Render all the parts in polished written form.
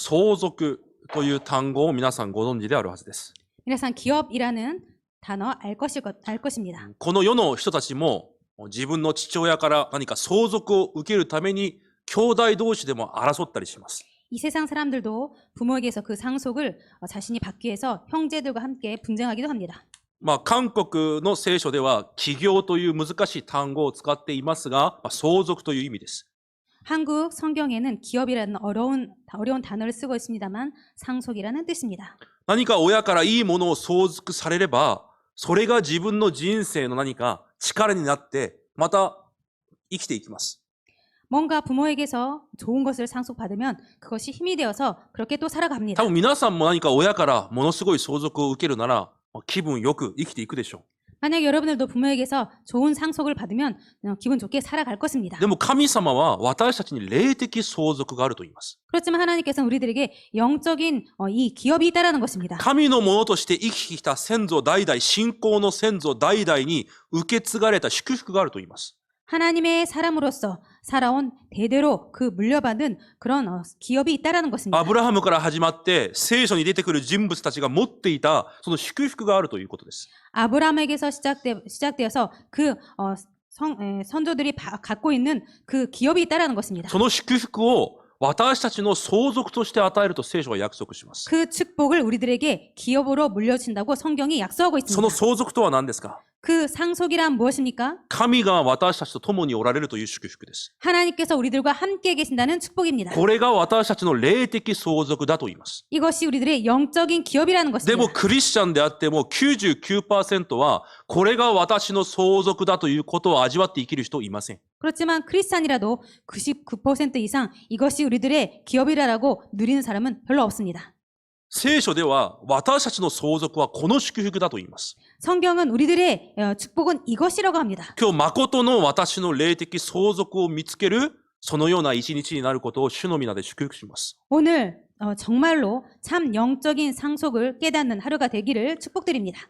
相続という単語を皆さんご存知であるはずです。 皆さん기업이라는 단어 알 것입니다. この世の人たちも自分の父親から何か相続を受けるために兄弟同士でも争ったりします。 이 세상 사람들도 부모에게서 그 상속을 자신이 받기 위해서 형제들과 함께 분쟁하기도 합니다. 韓国の聖書では起業という難しい単語を使っていますが、相続という意味です。 한국 성경에는 기업이라는 어려운 단어를 쓰고 있습니다만 상속이라는 뜻입니다. 何か親からいいものを相続されれば、それが自分の人生の何か力になってまた生きていきます。 뭔가 부모에게서 좋은 것을 상속받으면 그것이 힘이 되어서 그렇게 또 살아갑니다. 多分皆さんも何か親からものすごい相続を受けるなら気分よく生きていくでしょう。 만약 여러분들도 부모에게서 좋은 상속을 받으면 기분 좋게 살아갈 것입니다. でも神様は私たちに霊的相続があると言います。 그렇지만 하나님께서는 우리들에게 영적인 이 기업이 있다라는 것입니다. 神のものとして生きてきた先祖代々、信仰の先祖代々に受け継がれた祝福があると言います。 하나님의 사람으로서 살아온 대대로 그 물려받은 그런 기업이 있다라는 것입니다. アブラハムから始まって聖書に出てくる人物たちが持っていたその祝福があるということです。 아브라함에게서 시작되어서 그 선조들이 갖고 있는 그 기업이 있다라는 것입니다. その祝福を私たちの相続として与えると聖書は約束します。 그 축복을 우리들에게 기업으로 물려준다고 성경이 약속하고 その 있습니다. 相続とは何ですか？ 그 상속이란 무엇입니까? 神が私たちと共におられるという祝福です。 하나님께서 우리들과 함께 계신다는 축복입니다. これが私たちの霊的相続だと言います。 이것이 우리들의 영적인 기업이라는 でも 것입니다. クリスチャンであっても 99% はこれが私の相続だということを味わって生きる人いません。 그렇지만 크리스찬이라도 99% 이상 이것이 우리들의 기업이라고 누리는 사람은 별로 없습니다. 聖書では私たちの相続はこの祝福だと言います。 성경은 우리들의 축복은 이것이라고 합니다. 今日誠の私の霊的相続を見つけるそのような一日になることを主の皆で祝福します。 오늘 정말로 참 영적인 상속을 깨닫는 하루가 되기를 축복드립니다.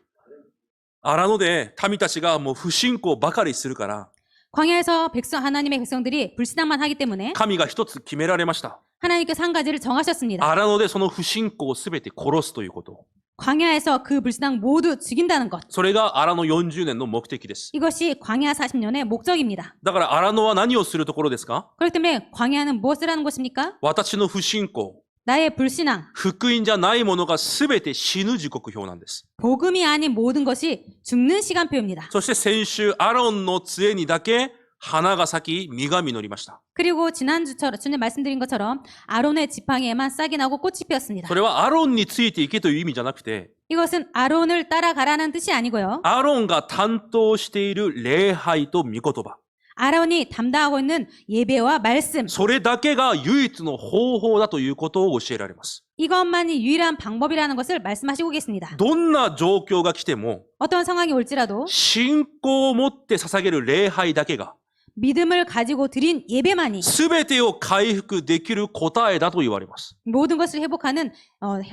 荒野で民たちがもう不信仰ばかりするから 광야에서 하나님의 백성들이 불신앙만 하기 때문에 神が一つ決められました。 하나님께서 한 가지를 정하셨습니다. 荒野でその不信仰をすべて殺すということ。 광야에서 그 불신앙 모두 죽인다는 것. それが荒野40年の目的です。 이것이 광야 40년의 목적입니다. だから荒野は何をするところですか？ 그렇기 때문에 광야는 무엇을 하는 것입니까? 私の不信仰、 나의 불신앙, 福音じゃないものがすべて死ぬ時刻表なんです。 복음이 아닌 모든 것이 죽는 시간표입니다. そして先週アロンの杖にだけ花が咲き実が実りました。 그리고 지난주처럼 주님 말씀드린 것처럼 아론의 지팡이에만 싹이 나고 꽃이 피었습니다. それはアロンについていけという意味じゃなくて、 이것은 아론을 따라가라는 뜻이 아니고요. アロンが担当している礼拝と御言葉。 아론이 담당하고 있는 예배와 말씀, それだけが唯一の方法だということを教えられます。 이것만이 유일한 방법이라는 것을 말씀하시고 계십니다. どんな状況が来ても 어떤 상황이 올지라도 信仰を持って捧げる礼拝だけが 믿음을 가지고 드린 예배만이 すべてを回復できる答えだと言われます。 모든 것을 회복하는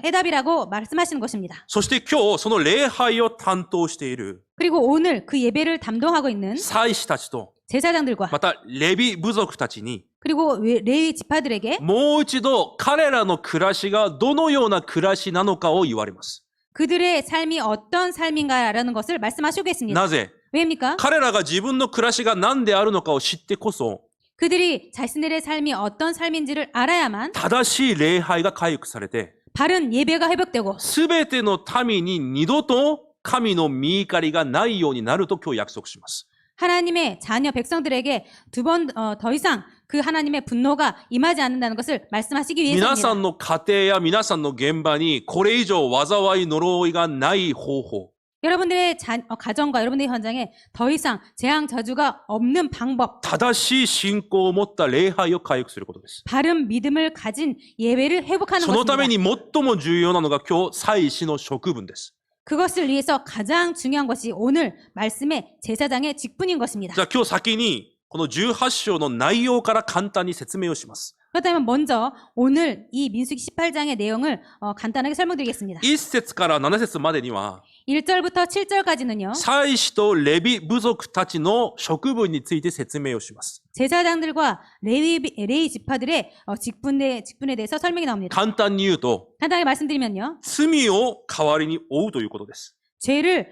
해답이라고 말씀하시는 것입니다. そして今日その礼拝を担当している 그리고 오늘 그 예배를 담당하고 있는 祭司たちと 제사장들과 またレビ部族たちに 그리고 레위 지파들에게 もう一度彼らの暮らしがどのような暮らしなのかを言われます。 그들의 삶이 어떤 삶인가라는 것을 말씀하시고 계십니다. なぜ 왜입니까? 彼らが自分の暮らしが何であるのかを知ってこそ 그들이 자신들의 삶이 어떤 삶인지를 알아야만 正しい礼拝が回復されて 바른 예배가 회복되고 すべての民に二度と神の御怒りがないようになると今日約束します。 하나님의 자녀 백성들에게 두 번 더 이상 그 하나님의 분노가 임하지 않는다는 것을 말씀하시기 皆さ 위해서입니다. んの家庭や皆さんの現場にこれ以上災い呪いがない方法 여러분들의 가정과 여러분들의 현장에 더 이상 재앙 저주가 없는 방법, 正しい信仰を持った礼拝を回復することです。 바른 믿음을 가진 예배를 회복하는 そのため 것입니다. に最も重要なのが今日祭司の職分です。 그것을 위해서 가장 중요한 것이 오늘 말씀의 제사장의 직분인 것입니다. じゃあ今日先にこの18章の内容から簡単に説明をします。 그렇다면 먼저 오늘 이 민수기 18장의 내용을 간단하게 설명드리겠습니다. 1節から7節までには 1절부터 7절까지는요. 祭司とレビ部族たちの職分について説明をします。 제사장들과 레위 지파들의 직분에 대해서 설명이 나옵니다. 簡単に言うと、 간단하게 말씀드리면요. 罪を代わりに負うということです。 죄를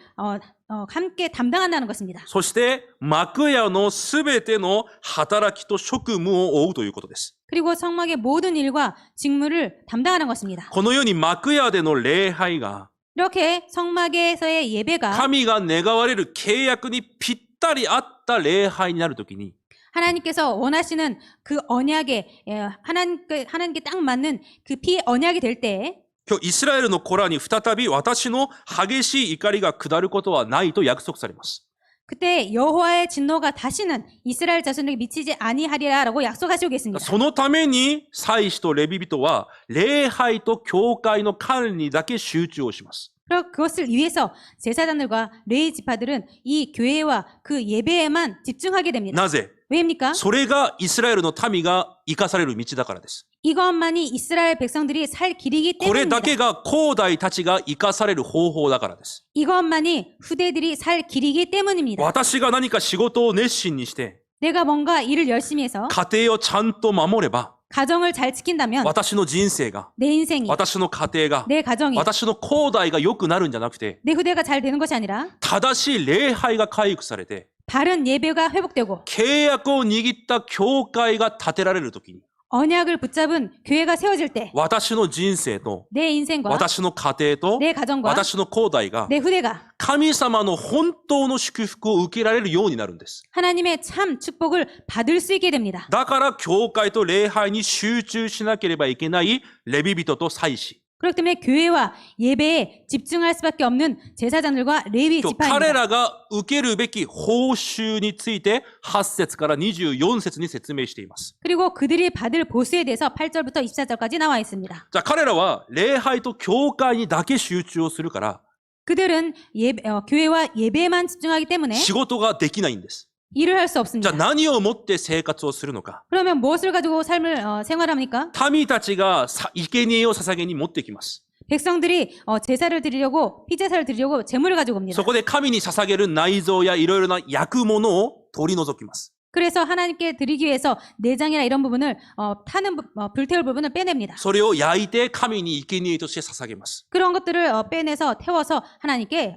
함께 담당한다는 것입니다. そして、幕屋のすべての働きと職務を負うということです。 그리고 성막의 모든 일과 직무를 담당하는 것입니다. このように幕屋での礼拝が、 이렇게 성막에서의 예배가 神が願われる契約にぴったり合った礼拝になるときに、 하나님께서 원하시는 그 언약에 하나님께 딱 맞는 그 피 언약이 될 때에 今日イスラエルの子らに再び私の激しい怒りが下ることはないと約束されます。 그때 여호와의 진노가 다시는 이스라엘 자손에게 미치지 아니하리라라고 약속하시고 계십니다. そのために祭司とレビ人は礼拝と教会の管理だけ集中をします。 그것을 위해서 제사장들과 레위 지파들은 이 교회와 그 예배에만 집중하게 됩니다. なぜ？ 왜입니까? それがイスラエルの民が生かされる道だからです。 이것만이 이스라엘 백성들이 살 길이기 これだ 때문입니다. けが後代たちが生かされる方法だからです。 이것만이 후대들이 살 길이기 때문입니다. 私が何か仕事を熱心にして 내가 뭔가 일을 열심히 해서 家庭をちゃんと守れば 가정을 잘 지킨다면 私の人生が 내 인생이 私の家庭が 내 가정이 私の後代が良くなるんじゃなくて 내 후대가 잘 되는 것이 아니라 正しい礼拝が回復されて 바른 예배가 회복되고 契約を握った教会が建てられるときに 언약을 붙잡은 교회가 세워질 때 私の人生と 내 인생과 私の家庭と 내 가정과 私の後代が 내 후대가 神様の本当の祝福を受けられるようになるんです。 하나님의 참 축복을 받을 수 있게 됩니다. だから教会と礼拝に集中しなければいけないレビ人と祭司。 그렇기 때문에 교회와 예배에 집중할 수밖에 없는 제사장들과 레위 今日彼 지파입니다. らが受けるべき報酬について8節から24節に説明しています。 그리고 그들이 받을 보수에 대해서 8절부터 24절까지 나와 있습니다. じゃあ彼らは礼拝と教会にだけ集中をするから 그들은 교회와 예배에만 집중하기 때문에 仕事ができないんです。 일을 할 수 じゃ 없습니다. あ何をもって生活をするのか。 그러면 무엇을 가지고 삶을 생활합니까? 民たちが生贄を捧げに持ってきます。 백성들이 제사를 드리려고 피제사를 드리려고 제물을 가지고 옵니다. そこで神に捧げる内臓やいろいろな焼くものを取り除きます。 그래서 하나님께 드리기 위해서 내장이나 이런 부분을 불태울 부분을 빼냅니다. それを焼いて神に生贄として捧げます。 그런 것들을 빼내서 태워서 하나님께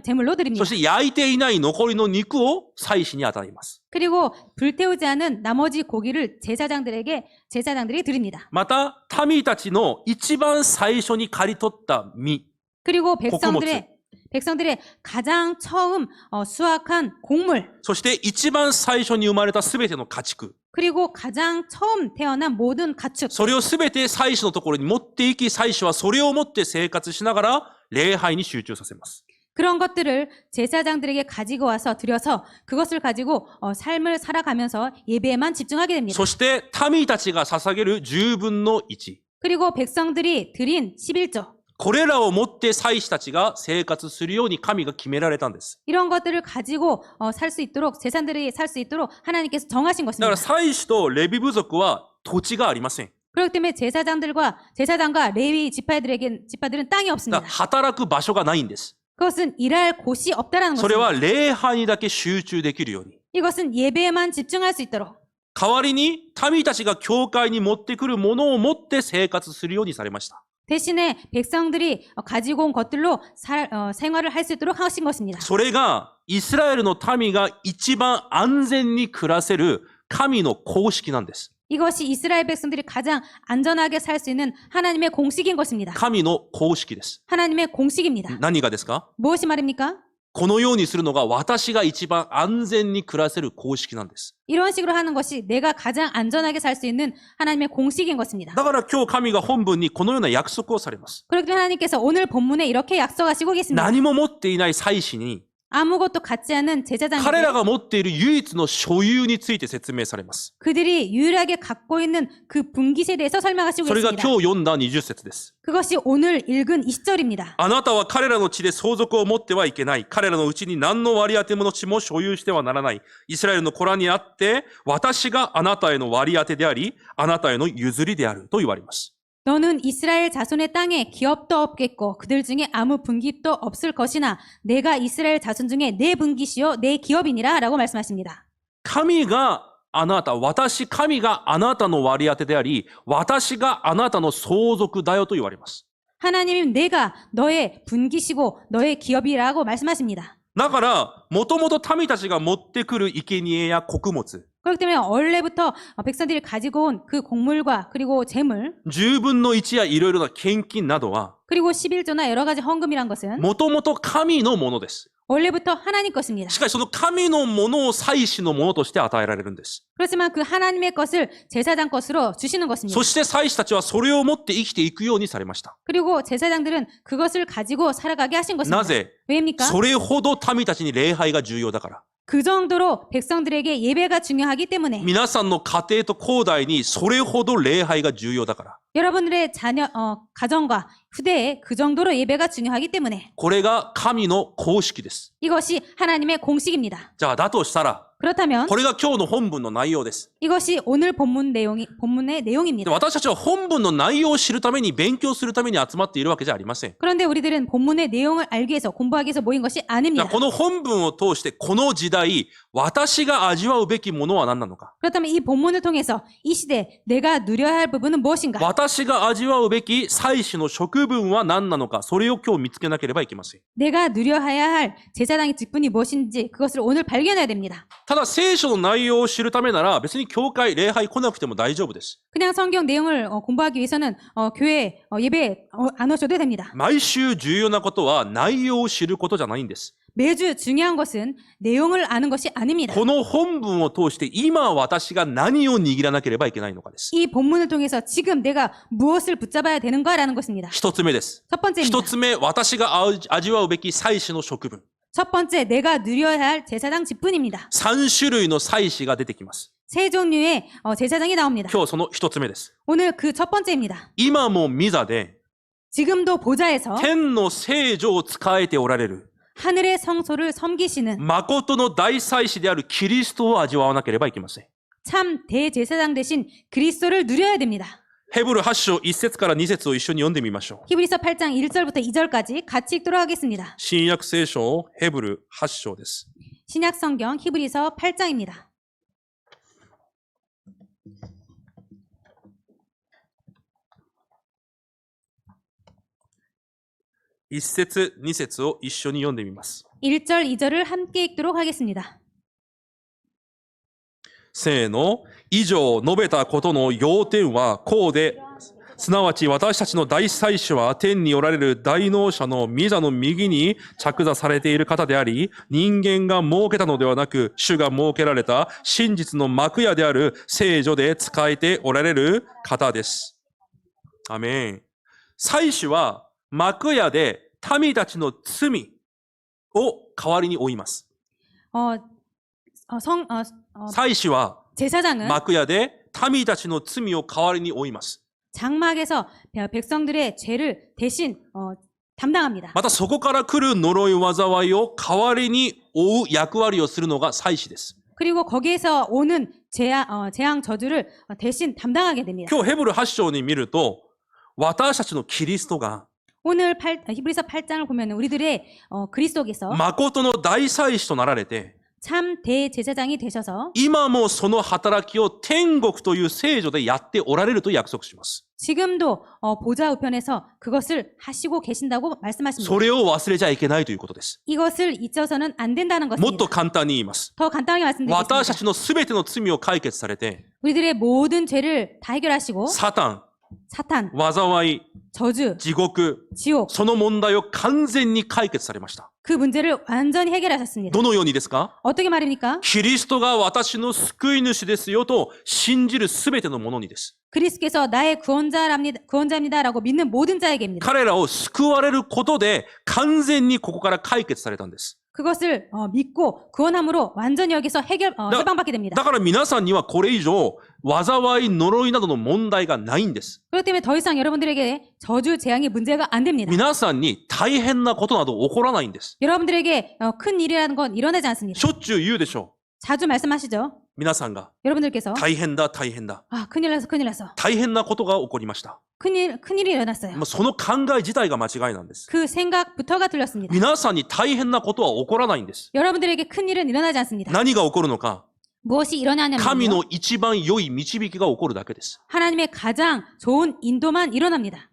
제물로 そ 드립니다. して焼いていない残りの肉を祭司に与えます。 그리고 불태우지 않은 나머지 고기를 제사장들이 드립니다. また、民たちの一番最初に刈り取った実、 그리고 백성들의 가장 처음 수확한 곡물, そして一番最初に生まれたすべての家畜、 그리고 가장 처음 태어난 모든 가축, それをすべて祭司のところに持っていき、祭司はそれを持って生活しながら礼拝に集中させます。 그런 것들을 제사장들에게 가지고 와서 드려서 그것을 가지고 삶을 살아가면서 예배에만 집중하게 됩니다. そして民たちが捧げる10分の1。 그리고 백성들이 드린 11조, これらをもって祭司たちが生活するように神が決められたんです。 이런 것들을 가지고 살 수 있도록 제사장들이 살 수 있도록 하나님께서 정하신 だから 것입니다. 祭司とレビ部族は土地がありません。 그렇기 때문에 제사장과 레위 지파들은 땅이 だ 없습니다. から働く場所がないんです。 그것은 일할 곳이 없다라는 それは 것입니다. 礼拝にだけ集中できるように。 이것은 예배에만 집중할 수 있도록 代わりに民たちが教会に持ってくるものを持って生活するようにされました。 대신에 백성들이 가지고 온 것들로 생활을 할 수 있도록 하신 것입니다. それがイスラエルの民が一番安全に暮らせる神の公式なんです。 이것이 이스라엘 백성들이 가장 안전하게 살 수 있는 하나님의 공식인 것입니다. 神の公式です。 하나님의 공식입니다. 何がですか？ 무엇이 말입니까? このようにするのが私が一番安全に暮らせる公式なんです。 이런 식으로 하는 것이 내가 가장 안전하게 살 수 있는 하나님의 공식인 것입니다. だから今日神が本文にこのような約束をされます。 그렇기 때문에 하나님께서 오늘 본문에 이렇게 약속하시고 계십니다. 何も持っていない祭司に 아무것도 갖지 않은 彼 제사장들 らが持っている唯一の所有について説明されます。 그들이 유일하게 갖고 있는 그 분깃에 대해서 설명하시고 それが 있습니다. 今日読んだ20節です。 그것이 오늘 읽은 20절입니다. あなたは彼らの地で相続を持ってはいけない。彼らのうちに何の割り当てもの地も所有してはならない。イスラエルの子らにあって、私があなたへの割り当てであり、あなたへの譲りであると言われます。 너는 이스라엘 자손의 땅에 기업도 없겠고 그들 중에 아무 분깃도 없을 것이나 내가 이스라엘 자손 중에 내 분깃이요 내 기업이니라 라고 말씀하십니다. 神があなた、神があなたの割り当てであり、私があなたの相続だよと言われます。 하나님은 내가 너의 분깃이고 너의 기업이라고 말씀하십니다. だから、もともと民たちが持ってくる生贄や穀物、 그렇기 때문에 원래부터 백성들이 가지고 온 그 곡물과 그리고 재물 10分の1やいろいろな献金などは、 그리고 11조나 여러 가지 헌금이란 것은 もともと神のものです。 원래부터 하나님 것입니다. しかしその神のものを祭司のものとして与えられるんです。 그렇지만 그 하나님의 것을 제사장 것으로 주시는 것입니다. そして祭司たちはそれを持って生きていくようにされました。 그리고 제사장들은 그것을 가지고 살아가게 하신 것입니다. なぜ？ 왜입니까? それほど民たちに礼拝が重要だから。 그 정도로 백성들에게 예배가 중요하기 때문에 皆さんの家庭と後代にそれほど礼拝が重要だから。 여러분들의 가정과 후대에 그 정도로 예배가 중요하기 때문에 これが神の公式です。 이것이 하나님의 공식입니다. じゃあだとしたら、 그렇다면 これが今日の本文の内容です。 이것이 오늘 본문의 で 내용입니다. 私たちは本文の内容を知るために勉強するために集まっているわけじゃありません。 그런데 우리들은 본문의 내용을 알기 위해서 공부하기 위해서 모인 것이 じゃあ 아닙니다. この本文を通してこの時代、私が味わうべきものは何なのか。 그렇다면 이 본문을 통해서 이 시대 내가 누려야 할 부분은 무엇인가? 私が味わうべき祭司の職分は何なのか。それを今日見つけなければいけません。 내가 누려야 할 제사장의 직분이 무엇인지 그것을 오늘 발견해야 됩니다. ただ聖書の内容を知るためなら別に教会、礼拝来なくても大丈夫です。 그냥 성경 내용을 공부하기 위해서는 교회 예배에 안 오셔도 됩니다. 毎週重要なことは内容を知ることじゃないんです。 매주 중요한 것은 내용을 아는 것이 아닙니다. この本文を通して今私が何を握らなければいけないのかです。 이 본문을 통해서 지금 내가 무엇을 붙잡아야 되는가라는 것입니다. 一つ目です。 첫 번째입니다. 一つ目、私が味わうべき祭司の職分。 첫 번째, 내가 누려야 할 제사장 직분입니다. 3種類の祭司が出てきます。 세 종류의 제사장이 나옵니다. 今日その一つ目です。 오늘 그 첫 번째입니다. 今も御座で 지금도 보좌에서 天の聖女を仕えておられる 하늘의 성소를 섬기시는 誠の大祭司であるキリストを味わわなければいけません。 참 대제사장 되신 그리스도를 누려야 됩니다. ヘブル8章1節から2節を一緒に読んでみましょう。 히브리서 8장 1절부터 2절까지 같이 읽도록 하겠습니다. 新約聖書ヘブル8章です。 신약 성경 히브리서 8장입니다. 1節2節を一緒に読んでみます。 1절, 2절을 함께 읽도록 하겠습니다. せーの、以上述べたことの要点はこうで、すなわち私たちの大祭司は天におられる大能者の御座の右に着座されている方であり、人間が設けたのではなく、主が設けられた真実の幕屋である聖女で仕えておられる方です。アメン。祭司は幕屋で民たちの罪を代わりに負います。祭司は 제사장은 幕屋で民たちの罪を代わりに負います。 장막에서 백성들의 죄를 대신 담당합니다. またそこから来る呪い災いを代わりに負う役割をするのが祭司です。 그리고 거기에서 오는 재앙 저주를 대신 담당하게 됩니다. 今日ヘブル8章に見ると、私たちのキリストが 오늘 히브리서 8장을 보면 우리들의 그리스도께서 誠の大祭司となられて、 참 대제사장이 되셔서 今もその働きを天国という聖女でやっておられると約束します。 지금도 보좌 우편에서 그것을 하시고 계신다고 말씀하십니다. それを忘れちゃいけないということです。 이것을 잊어서는 안 된다는 もっ 것입니다. と簡単に言います。 더 간단하게 私た 말씀드리겠습니다. ちのすべての罪を解決されて、 우리들의 모든 죄를 다 해결하시고 サタン、 사탄, 災い、 저주, 地獄、 지옥 その問題を完全に解決されました。 그 문제를 완전히 해결하셨습니다. どのようにですか？ 어떻게 말입니까? キリストが私の救い主ですよと信じるすべてのものにです。 그리스도께서 나의 구원자입니다라고 믿는 모든 자에게입니다. 彼らを救われることで完全にここから解決されたんです。 그것을 믿고 구원함으로 완전히 여기서 해방받게 됩니다. だから皆さんにはこれ以上災い、呪いなどの問題がないんです。 그렇기 때문에 더 이상 여러분들에게 저주, 재앙이 문제가 안 됩니다. 皆さんに大変なことなど起こらないんです。 여러분들에게 큰 일이라는 건 일어나지 않습니다. しょっちゅう言うでしょ 자주 말씀하시죠. う。皆さんが 여러분들께서 大変だ、大変だ。 큰일 났어, 큰일 났어. 大変なことが起こりました。 큰일이 일어났어요. まあその考え自体が間違いなんです。 그 생각부터가 틀렸습니다. 皆さんに大変なことは起こらないんです。 여러분들에게 큰일은 일어나지 않습니다. 何が起こるのか、 무엇이 일어나냐면요. 神の一番良い導きが起こるだけです。 하나님의 가장 좋은 인도만 일어납니다.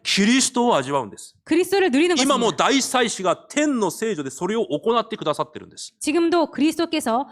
キリストを味わうんです。 그리스도를 누리는 今も 것입니다. 大祭司が天の聖女でそれを行ってくださってるんです。 지금도 그리스도께서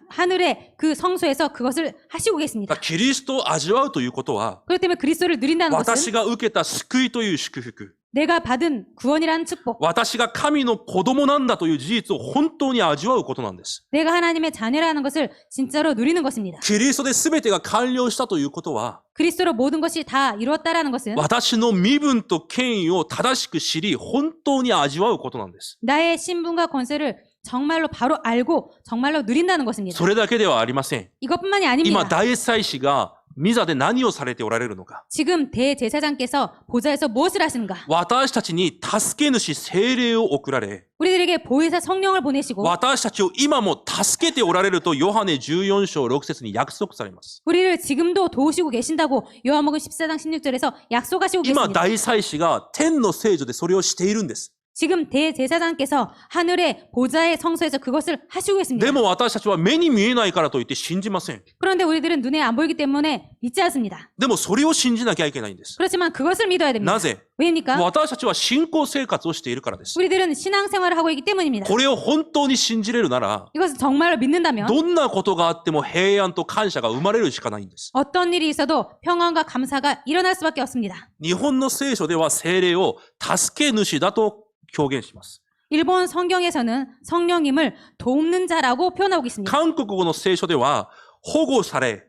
하늘의 그 성소에서 그것을 하시고 だ 계십니다. からキリストを味わうということは、 그렇기 때문에 그리스도를 누린다는 私 것은 が受けた救いという祝福、 내가 받은 구원이라는 축복, 私が神の子供なんだという事実を本当に味わうことなんです。 내가 하나님의 자녀라는 것을 진짜로 누리는 것입니다. キリストで全てが完了したということは、 그리스도로 모든 것이 다 이루었다라는 것은 私の身分と権威を正しく知り、本当に味わうことなんです。 나의 신분과 권세를 정말로 바로 알고 정말로 누린다는 것입니다. それだけではありません。 이것뿐만이 今、 아닙니다. 大祭司が御座で何をされておられるのか。 지금 대제사장께서 보좌에서 무엇을 하시는가? 私たちに助け主聖霊を送られ、 우리들에게 보혜사 성령을 보내시고 私たちを今も助けておられるとヨハネ14章6節に約束されます。 우리를 지금도 도우시고 계신다고 요한복음 14장 16절에서 약속하시고 今、 계십니다. 大祭司が天の聖女でそれをしているんです。 지금 대제사장께서 하늘의 보좌의 성소에서 그것을 하시고 で 있습니다. も私たちは目に見えないからといって信じません。 그런데 우리들은 눈에 안 보이기 때문에 믿지 않습니다. でもそれを信じなきゃいけないんです。 그렇지만 그것을 믿어야 됩니다. なぜ？ 왜입니까? 私たちは信仰生活をしているからです。 우리들은 신앙생활을 하고 있기 때문입니다. これを本当に信じれるなら、 이것을 정말로 믿는다면 どんなことがあっても平安と感謝が生まれるしかないんです。 어떤 일이 있어도 평안과 감사가 일어날 수밖에 없습니다. 日本の聖書では聖霊を助け主だと表現します。 일본 성경에서는 성령님을 돕는 자라고 표현하고 있습니다. 韓国語の聖書では保護され、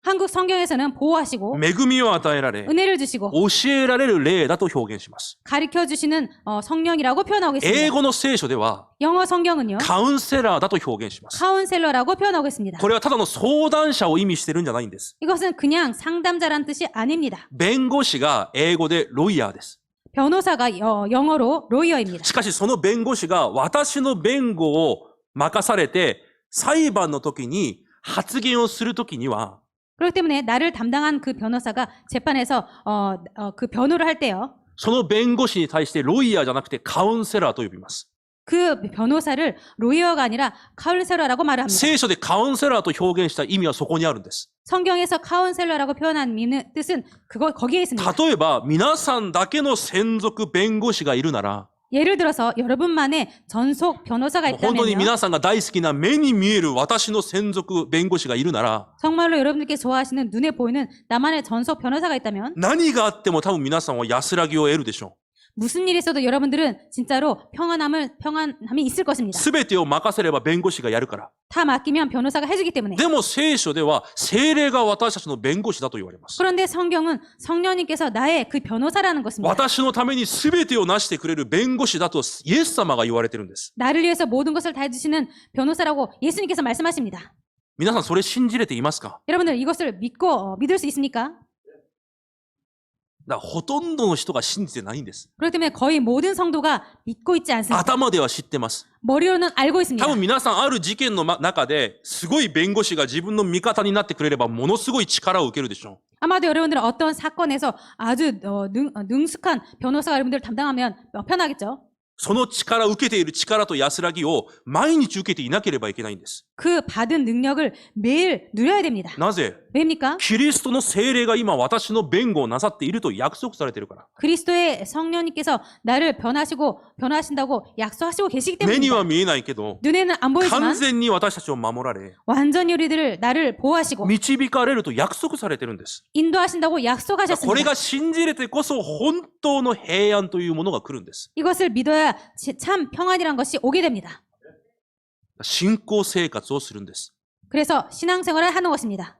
한국 성경에서는 보호하시고 恵みを与えられ、 은혜를 주시고 教えられる霊だと表現します。 가르쳐 주시는 성령이라고 표현하고 英 있습니다. 語の聖書では 영어 성경은요. カウンセラーだと表現します。 카운셀러라고 표현하고 있습니다. これはただの相談者を意味してるんじゃないんです。 이것은 그냥 상담자란 뜻이 아닙니다. 弁護士が英語でロイヤーです。 변호사가 영어로 로이어입니다. しかしその弁護士が私の弁護を任されて裁判の時に発言をする時には 그렇기 때문에 나를 담당한 그 변호사가 재판에서 그 변호를 할 때요. その弁護士に対してロイヤーじゃなくてカウンセラーと呼びます。 그 변호사를 로이어가 아니라 카운셀러라고 말을 합니다. 聖書でカウンセラーと表現した意味はそこにあるんです。 성경에서 카운셀러라고 표현한 뜻은 거기에 있습니다. 例えば皆さんだけの専属弁護士がいるなら 예를 들어서 여러분만의 전속 변호사가 本当に 있다면요. 皆さんが大好きな目に見える私の専属弁護士がいるなら 정말로 여러분들께 좋아하시는 눈에 보이는 나만의 전속 변호사가 있다면 何があっても多分皆さんは安らぎを得るでしょ 무슨 일이 있어도 여러분들은 진짜로 평안함이 있을 う。 것입니다. すべてを任せれば弁護士がやるから。 다 맡기면 변호사가 해주기 때문에. でも聖書では聖霊が私たちの弁護士だと言われます。 그런데 성경은 성령님께서 나의 그 변호사라는 것입니다. 私のためにすべてをなしてくれる弁護士だとイエス様が言われてるんです。 나를 위해서 모든 것을 다 해주시는 변호사라고 예수님께서 말씀하십니다. 皆さんそれ信じれていますか？ 여러분들 이것을 믿을 수 있습니까? だからほとんどの人が信じてないんです。 그렇기 때문에 거의 모든 성도가 믿고 있지 않습니다. 頭では知ってます。 머리로는 알고 있습니다. 多分皆さんある事件の中ですごい弁護士が自分の味方になってくれればものすごい力を受けるでしょう。 아마도 여러분들은 어떤 사건에서 아주 능숙한 변호사가 여러분들을 담당하면 편하겠죠. その力、受けている力と安らぎを毎日受けていなければいけないんです。 그 받은 능력을 매일 누려야 됩니다. なぜ？ 왜입니까? キリストの聖霊が今私の弁護をなさっていると約束されているから。 그리스도의 성령님께서 나를 변화하신다고 약속하시고 계시기 目に 때문입니다. は見えないけど、 눈에는 안 完 보이지만 全に私たちを守られ、 완전히 나를 보호하시고 導かれると約束されてるんです。 인도하신다고 これ 약속하셨습니다. が信じれてこそ本当の平安というものが来るんです。 이것을 믿어야 참 평안이란 것이 오게 됩니다. 信仰生活をするんです。 그래서 신앙생활을 하는 것입니다.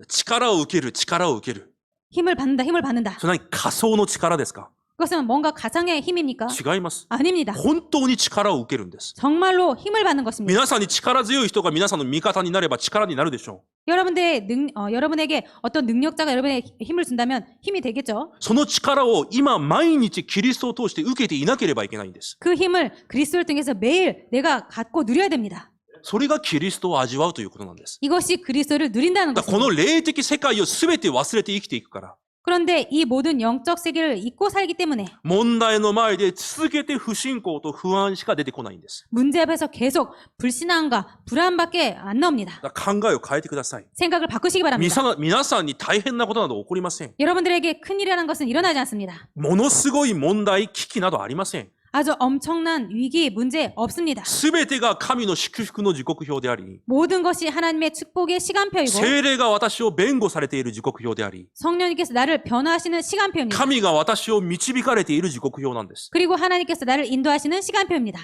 力を受ける、力を受ける。 힘을 받는다. それ何？仮想の力ですか？ 그것은 뭔가 가상의 힘입니까? 違います。 아닙니다. 本当に力を受けるんです。 정말로 힘을 받는 것입니다. 皆さんに力強い人が皆さんの味方になれば力になるでしょ 여러분에게 어떤 능력자가 여러분에게 힘을 준다면 힘이 되겠죠. う。その力を今毎日キリストを通して受けていなければいけないんです。 그 힘을 그리스도를 통해서 매일 내가 갖고 누려야 됩니다. それがキリストを味わうということなんです。 이것이 그리스도를 누린다는 だからこ 것입니다. の霊的世界を全て忘れて生きていくから、 그런데 이 모든 영적 세계를 잊고 살기 때문에 問題の前で続けて不信仰と不安しか出てこないんです。 문제 앞에서 계속 불신앙과 불안밖에 안 나옵니다. だから考えを変えてください。 생각을 바꾸시기 바랍니다. 皆さんに大変なことなど起こりません。 여러분들에게 큰일이라는 것은 일어나지 않습니다. ものすごい問題、危機などありません。 아주 엄청난 위기, 문제 없습니다. すべてが神の祝福の時刻表であり、 모든 것이 하나님의 축복의 시간표이고 聖霊が私を弁護されている時刻表であり、 성령님께서 나를 변화하시는 시간표입니다. 神が私を導かれている時刻表なんです。 그리고 하나님께서 나를 인도하시는 시간표입니다.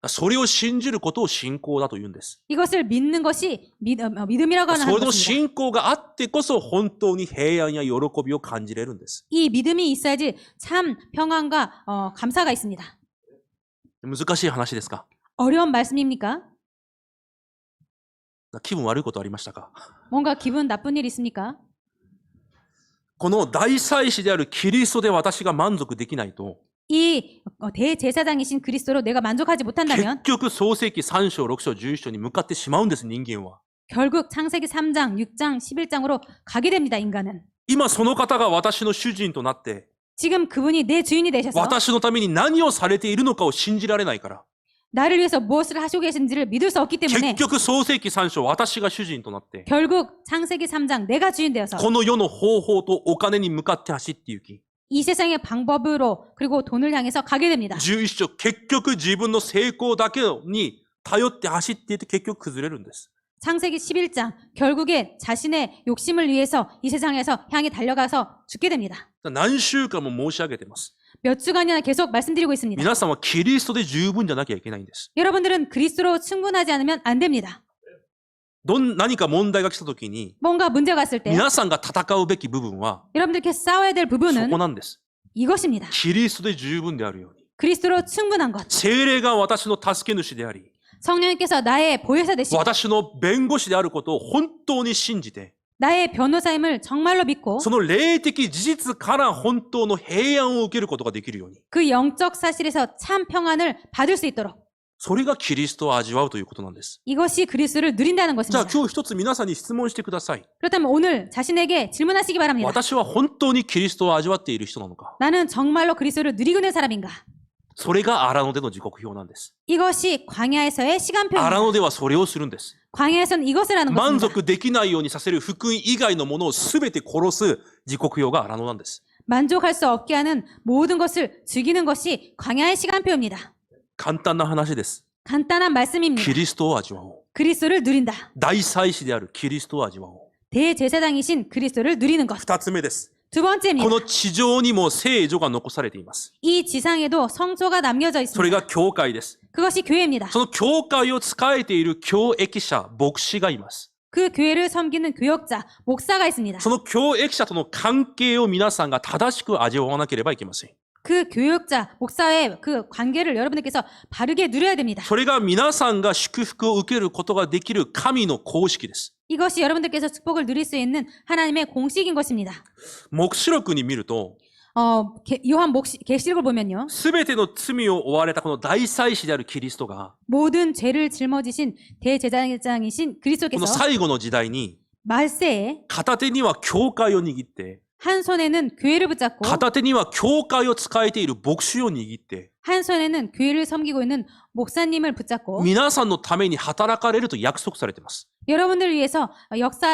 それを信じることを信仰だと言うんです。 이것을 믿는 것이 믿음이라고 하는 それの 것입니다. 信仰があってこそ本当に平安や喜びを感じれるんです。 이 믿음이 있어야지 참 평안과 감사가 있습니다. 難しい話ですか？ 어려운 말씀입니까? 気分悪いことありましたか？ 뭔가 기분 나쁜 일 있습니까? この大祭司であるキリストで私が満足できないと、 이 대제사장이신 그리스도로 내가 만족하지 結 못한다면 局創世記3章、6章、11章に向かってしまうんです、人間は。 결국 창세기 3장, 6장, 11장으로 가게 됩니다. 인간은. 今その方が私の主人となって、 지금 그분이 내 주인이 되셔서 私のために何をされているのかを信じられないから。 나를 위해서 무엇을 하시고 계신지를 믿을 수 없기 結 때문에 局創世記3章、私が主人となって、 결국 창세기 3장 내가 주인 되어서 この世の方法とお金に向かって走って行き、 이 세상의 방법으로 그리고 돈을 향해서 가게 됩니다. 11章、結局自分の成功だけに頼って走っていって結局崩れるんです。 창세기 11장 결국에 자신의 욕심을 위해서 이 세상에서 향해 달려가서 죽게 됩니다. 何週間も申し上げてます。 몇 주간이나 계속 말씀드리고 있습니다. 皆さんはキリストで十分じゃなきゃいけないんです。 여러분들은 그리스도로 충분하지 않으면 안 됩니다. 何か問題が来た時に、 뭔가 문제가 왔을 때 皆さんが戦うべき部分は 여러분들께서 싸워야 될 そ 부분은 こなんです。 이것입니다. キリストで十分であるように。 그리스도로 충분한 것. 聖霊が私の助け主であり、 성령님께서 나의 보혜사 되시고 私の弁護士であることを本当に信じて、 나의 변호사임을 정말로 믿고 その霊的事実から本当の平安を受けることができるように。 그 영적 사실에서 참 평안을 받을 수 있도록 それがキリストを味わうということなんです。 이것이 그리스도를 누린다는 じゃあ 것입니다. 今日一つ皆さんに質問してください。 그렇다면 오늘 자신에게 질문하시기 바랍니다. 私は本当にキリストを味わっている人なのか？ 나는 정말로 그리스도를 누리고 있는 사람인가? それが荒野での時刻表なんです。 이것이 광야에서의 荒 시간표입니다. 野ではそれをするんです。 광야에서는 이것을 하는 満 것입니다. 足できないようにさせる福音以外のものを全て殺す時刻表が荒野なんです。 만족할 수 없게 하는 모든 것을 죽이는 것이 광야의 시간표입니다. 簡単な話です。 간단한 말씀입니다. キリストを味わおう。 그리스도를 누린다. 大祭司であるキリストを味わおう。 대제사장이신 그리스도를 누리는 것. 二つ目です。 두 こ 번째입니다. の地上にも聖女が残されています。 이 지상에도 성소가 남겨져 それ 있습니다. が教会です。 그것이 교회입니다. その教会を仕えている教益者、牧師がいます。 그 교회를 섬기는 교역자, 목사가 있습니다. その教益者との関係を皆さんが正しく味わわなければいけません。 그 교역자, 목사의 그 관계를 여러분들께서 바르게 누려야 됩니다. それが皆さんが祝福を受けることができる神の公式です。 이것이 여러분들께서 축복을 누릴 수 있는 하나님의 공식인 것입니다. 黙示録に見ると、 요한 계시록을 보면요. すべての罪を負われたこの大祭司であるキリストが、 모든 죄를 짊어지신 대제사장이신 この 그리스도께서 最後の時代に、 말세에 片手には教会を握って、 한 손에는 교회를 붙잡고 片手には教会を仕えている牧師を握って、 한 손에는 교회를 섬기고 있는 목사님을 붙잡고 皆さんのために働かれると約束されています。 여러분들을 위해서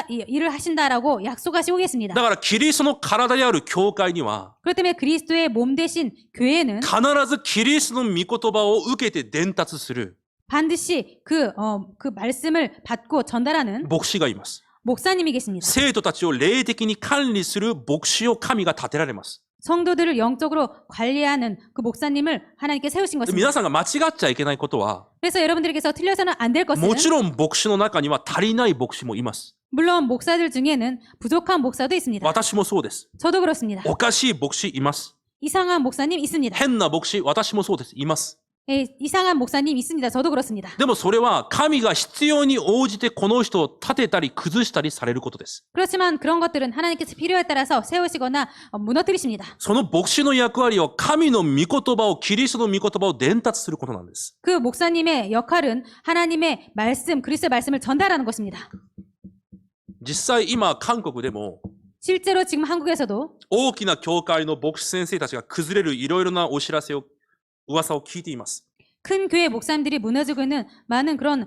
일을 하신다라고 약속하시고 계십니다. だからキリストの体である教会には、 그렇기 때문에 그리스도의 몸 대신 교회는 必ずキリストの御言葉を受けて伝達する 반드시 그 말씀을 받고 전달하는 牧師がいます。 목사님이 계십니다. 生徒たちを霊的に管理する牧師を神が立てられます。 성도들을 영적으로 관리하는 그 목사님을 하나님께 세우신 で 것입니다. 皆さんが間違っちゃいけないことは、 그래서 여러분들께서 틀려서는 안 될 것은 もちろん牧師の中には足りない牧師もいます。 물론 목사들 중에는 부족한 목사도 있습니다. 私もそうです。 저도 그렇습니다. おかしい牧師います。 이상한 목사님 있습니다. 変な牧師、私もそうです。います。 예, 이상한 목사님 있습니다. 저도 그렇습니다. でもそれは神が必要に応じてこの人を立てたり崩したりされることです。 그렇지만 그런 것들은 하나님께서 필요에 따라서 세우시거나 무너뜨리십니다. その牧師の役割は神の御言葉を、キリストの御言葉を伝達することなんです。 그 목사님의 역할은 하나님의 말씀, 그리스도의 말씀을 전달하는 것입니다. 実際今韓国でも 실제로 지금 한국에서도 大きな教会の牧師先生たちが崩れるいろいろなお知らせを、噂を聞いています。 큰 교회 목사님들이 무너지고 있는 많은 그런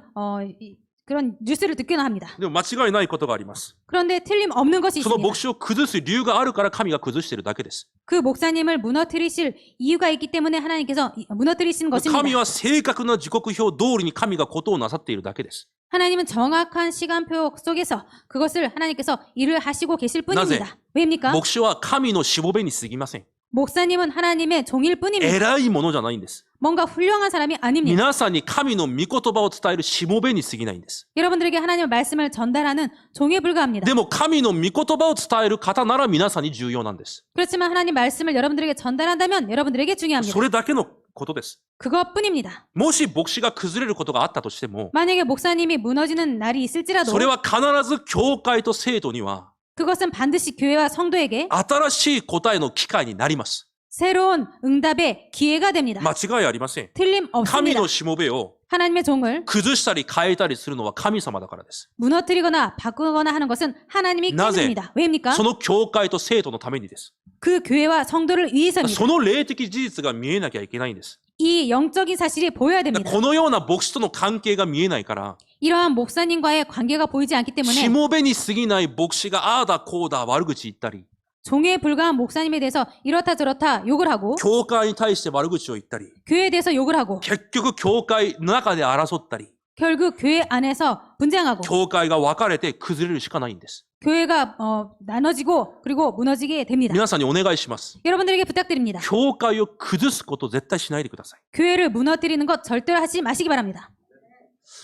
뉴스를 듣기는 합니다. でも間違いないことがあります。 그런데 틀림없는 것이 その 있습니다. 牧師を崩す理由があるから神が崩しているだけです。 그 목사님을 무너뜨리실 이유가 있기 때문에 하나님께서 무너뜨리시는 神 것입니다. は正確な時刻表通りに神がことをなさっているだけです。 하나님은 정확한 시간표 속에서 그것을 하나님께서 일을 하시고 계실 뿐입니다. 왜입니까? 牧師は神のしもべに過ぎません。 목사님은 하나님의 종일 뿐입니다. 偉いものじゃないんです。 뭔가 훌륭한 사람이 아닙니다. 皆さんに神の御言葉を伝えるしもべに過ぎないんです。 여러분들에게 하나님의 말씀을 전달하는 종에 불과합니다. でも神の御言葉を伝える方なら皆さんに重要なんです。 그렇지만 하나님 말씀을 여러분들에게 전달한다면 여러분들에게 중요합니다. それだけのことです。 그것뿐입니다. もし牧師が崩れることがあったとしても、 만약에 목사님이 무너지는 날이 있을지라도 それは必ず教会と生徒には 그것은 반드시 교회와 성도에게 新しい答えの機会になります。 새로운 응답의 기회가 됩니다. 間違いありません。 틀림없습니다. 神のしもべを 하나님의 종을 崩したり変えたりするのは神様だからです。 무너뜨리거나 바꾸거나 하는 것은 하나님이 나제? 깨집니다. 왜입니까? その教会と生徒のためにです。 그 교회와 성도를 위해서입니다. その霊的事実が見えなきゃいけないんです。 이 영적인 사실이 보여야 됩니다. このような牧師との関係が見えないから、 이러한 목사님과의 관계가 보이지 않기 し 때문에 もべに過ぎない牧師がああだこうだ悪口言ったり、 종에 불과한 목사님에 대해서 이렇다 저렇다 욕을 하고 教会に対して悪口を言ったり、 교회에 대해서 욕을 하고 結局教会の中で争ったり、 결국 교회 안에서 분쟁하고 教会が分かれて崩れるしかないんです。 교회가 나눠지고 그리고 무너지게 됩니다. 皆さんにお願いします。 여러분들에게 부탁드립니다. 教会を崩すこと絶対しないでください。 교회를 무너뜨리는 것 절대로 하지 마시기 바랍니다.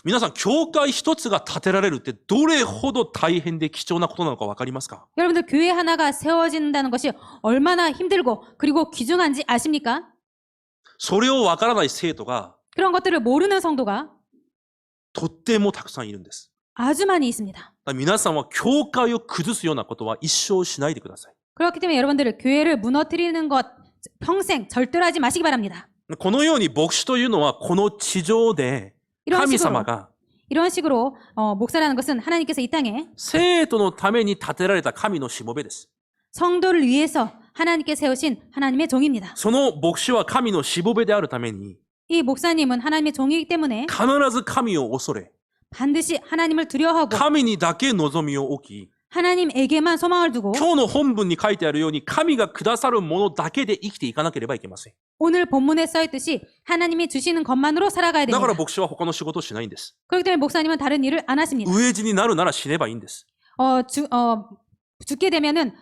皆さん、教会一つが建てられるってどれほど大変で貴重なことなのか分かりますか？ 여러분들 교회 하나가 세워진다는 것이 얼마나 힘들고 그리고 귀중한지 아십니까? それを分からない生徒が 그런 것들을 모르는 성도가 とってもたくさんいるんです。 아주 많이 있습니다. だから皆さんは教会を崩すようなことは一生しないでください。 그렇기 때문에 여러분들 교회를 무너뜨리는 것 평생 절대로 하지 마시기 바랍니다. このように牧師というのはこの地上で 이런 神 식으로 様が 이런 식으로 목사라는 것은 하나님께서 이 땅에 生徒のために建てられた神のしもべです。 성도를 위해서 하나님께 세우신 하나님의 종입니다. その牧師は神のしもべであるために 이 목사님은 하나님의 종이기 때문에 必ず神を恐れ 반드시 하나님을 두려워하고 神にだけ望みを置き 하나님에게만 소망을 두고 今日の本文に書いてあるように神がくださるものだけで生きていかなければいけません。 오늘 본문에 써있듯이 하나님이 주시는 것만으로 살아가야 だから 됩니다. 牧師は他の仕事をしないんです。 그렇기 때문에 목사님은 다른 일을 안 하십니다. 飢え死になるなら死ねばいいんです。 죽게 되면은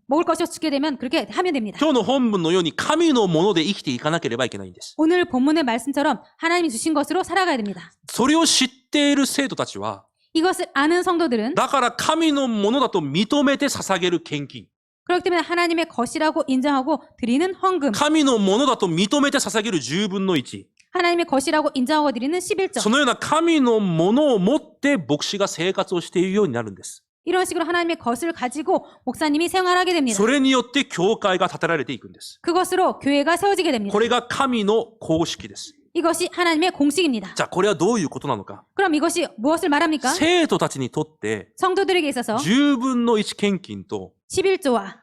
먹을 것이 죽게 되면 그렇게 하면 됩니다. 今日の本文のように神のもので生きていかなければいけないんです。 오늘 본문의 말씀처럼 하나님이 주신 것으로 살아가야 됩니다. それを知っている生徒たちは 이것을 아는 성도들은 だから神のものだと認めて捧げる献金。 그렇기 때문에 하나님의 것이라고 인정하고 드리는 헌금, 神のものだと認めて捧げる10分の1。 하나님의 것이라고 인정하고 드리는 11조. そのような神のものを持って牧師が生活をしているようになるんです。 이런 식으로 하나님의 것을 가지고 목사님이 생활하게 됩니다. それによって教会が建てられていくんです。 그것으로 교회가 세워지게 됩니다. これが神の公式です。 이것이 하나님의 공식입니다. じゃあこれはどういうことなのか。 그럼 이것이 무엇을 말합니까? 生徒たちにとって 성도들에게 있어서 10分の1献金と 11조와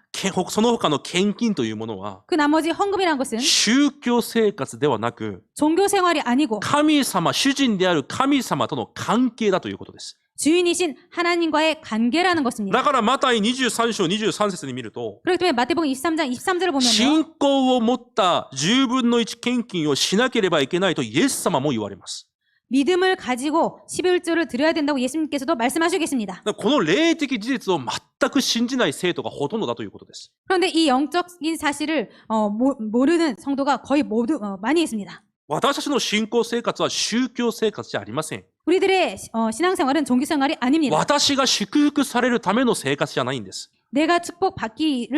その他の献金というものは 그 나머지 헌금이란 것은 宗教生活ではなく 종교 생활이 아니고 神様、主人である神様との関係だということです。 주인이신 하나님과의 관계라는 것입니다. だからマタイ23章23節に見ると 그렇기 때문에 마태복음 23장 23절을 보면요. 信仰を持った10分の1献金をしなければいけないとイエス様も言われます。 믿음을 가지고 11조를 드려야 된다고 예수님께서도 말씀하시겠습니다. この霊的事実を全く信じない生徒がほとんどだということです。 그런데 이 영적인 사실을 모르는 성도가 거의 모두 많이 있습니다. 私たちの信仰生活は宗教生活じゃありません。 우리들의 신앙생활은 종교생활이 아닙니다. 私が祝福されるための生活じゃないんです。 내가 축복받기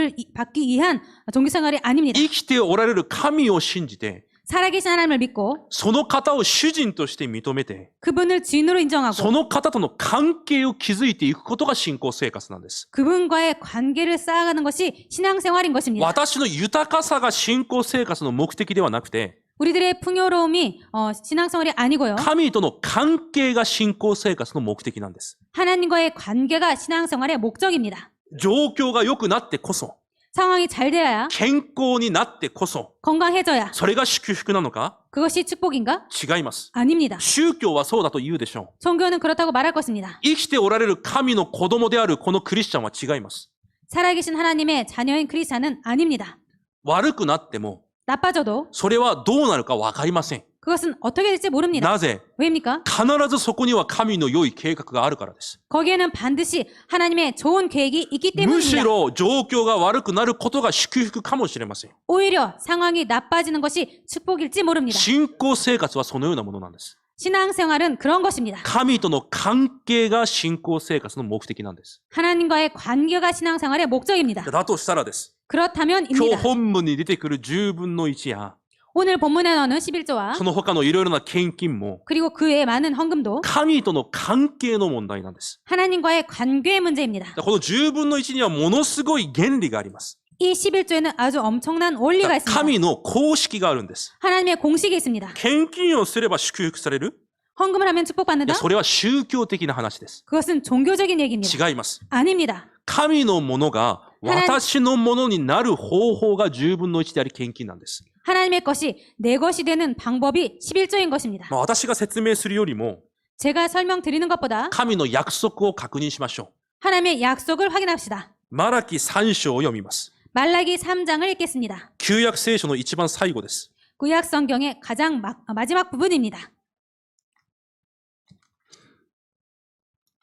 위한 종교생활이 아닙니다. 生きておられる神を信じて 살아계신 하나님을 믿고 その方を主人として認めて、 그분을 주인으로 そ 인정하고 の方との関係を築いていくことが信仰生活なんです。 그분과의 관계를 쌓아가는 것이 신앙생활인 것입니다. 私の豊かさが信仰生活の目的ではなくて、 우리들의 풍요로움이 신앙생활이 아니고요. 神との関係が信仰生活の目的なんです。 하나님과의 관계가 신앙생활의 목적입니다. 状況が良くなってこそ、 상황이 잘 되어야 健康になってこそ、 건강해져야 それが祝福なのか 그것이 축복인가? 違います。 아닙니다. 宗教はそうだと言うでしょう。 종교는 그렇다고 말할 것입니다. 生きておられる神の子供であるこのクリスチャンは違います。 살아계신 하나님의 자녀인 크리스찬은 아닙니다. 悪くなっても、 나빠져도 それはどうなるかわかりません。 그것은 어떻게 될지 모릅니다. なぜ 왜입니까? 必ずそこには神の良い計画があるからです。 거기에는 반드시 하나님의 좋은 계획이 있기 むし 때문입니다. ろ状況が悪くなることが祝福かもしれません。 오히려 상황이 나빠지는 것이 축복일지 모릅니다. 信仰生活はそのようなものなんです。 신앙생활은 그런 것입니다. 神との関係が信仰生活の目的なんです。 하나님과의 관계가 신앙생활의 목적입니다. だとしたらです。 그렇다면 今日 입니다. 本文に出てくる10分の1や、 오늘 본문에 나오는 11조와 その他のいろいろな献金も、 그리고 그 외의 많은 헌금도 神との関係の問題なんです。 하나님과의 관계의 문제입니다. この10分の1にはものすごい原理があります。 이 11조에는 아주 엄청난 원리가 있습니다. 神の公式があるんです。 하나님의 공식이 있습니다. 献金をすれば祝福される？ 헌금을 하면 い 축복받는다? や、それは宗教的な話です。 그것은 종교적인 얘기입니다. 違います。 아닙니다. 神のものが私のものになる方法が10分の1であり献金なんです。 하나님의 것이 내 것이 되는 방법이 11조인 것입니다. 私が説明するよりも 제가 설명드리는 것보다 神の約束を確認しましょ 하나님의 약속을 확인합시다. う。マラキ3章を読みます。 말라기 3장을 읽겠습니다. 旧約聖書の一番最後です。 구약 성경의 가장 마지막 부분입니다.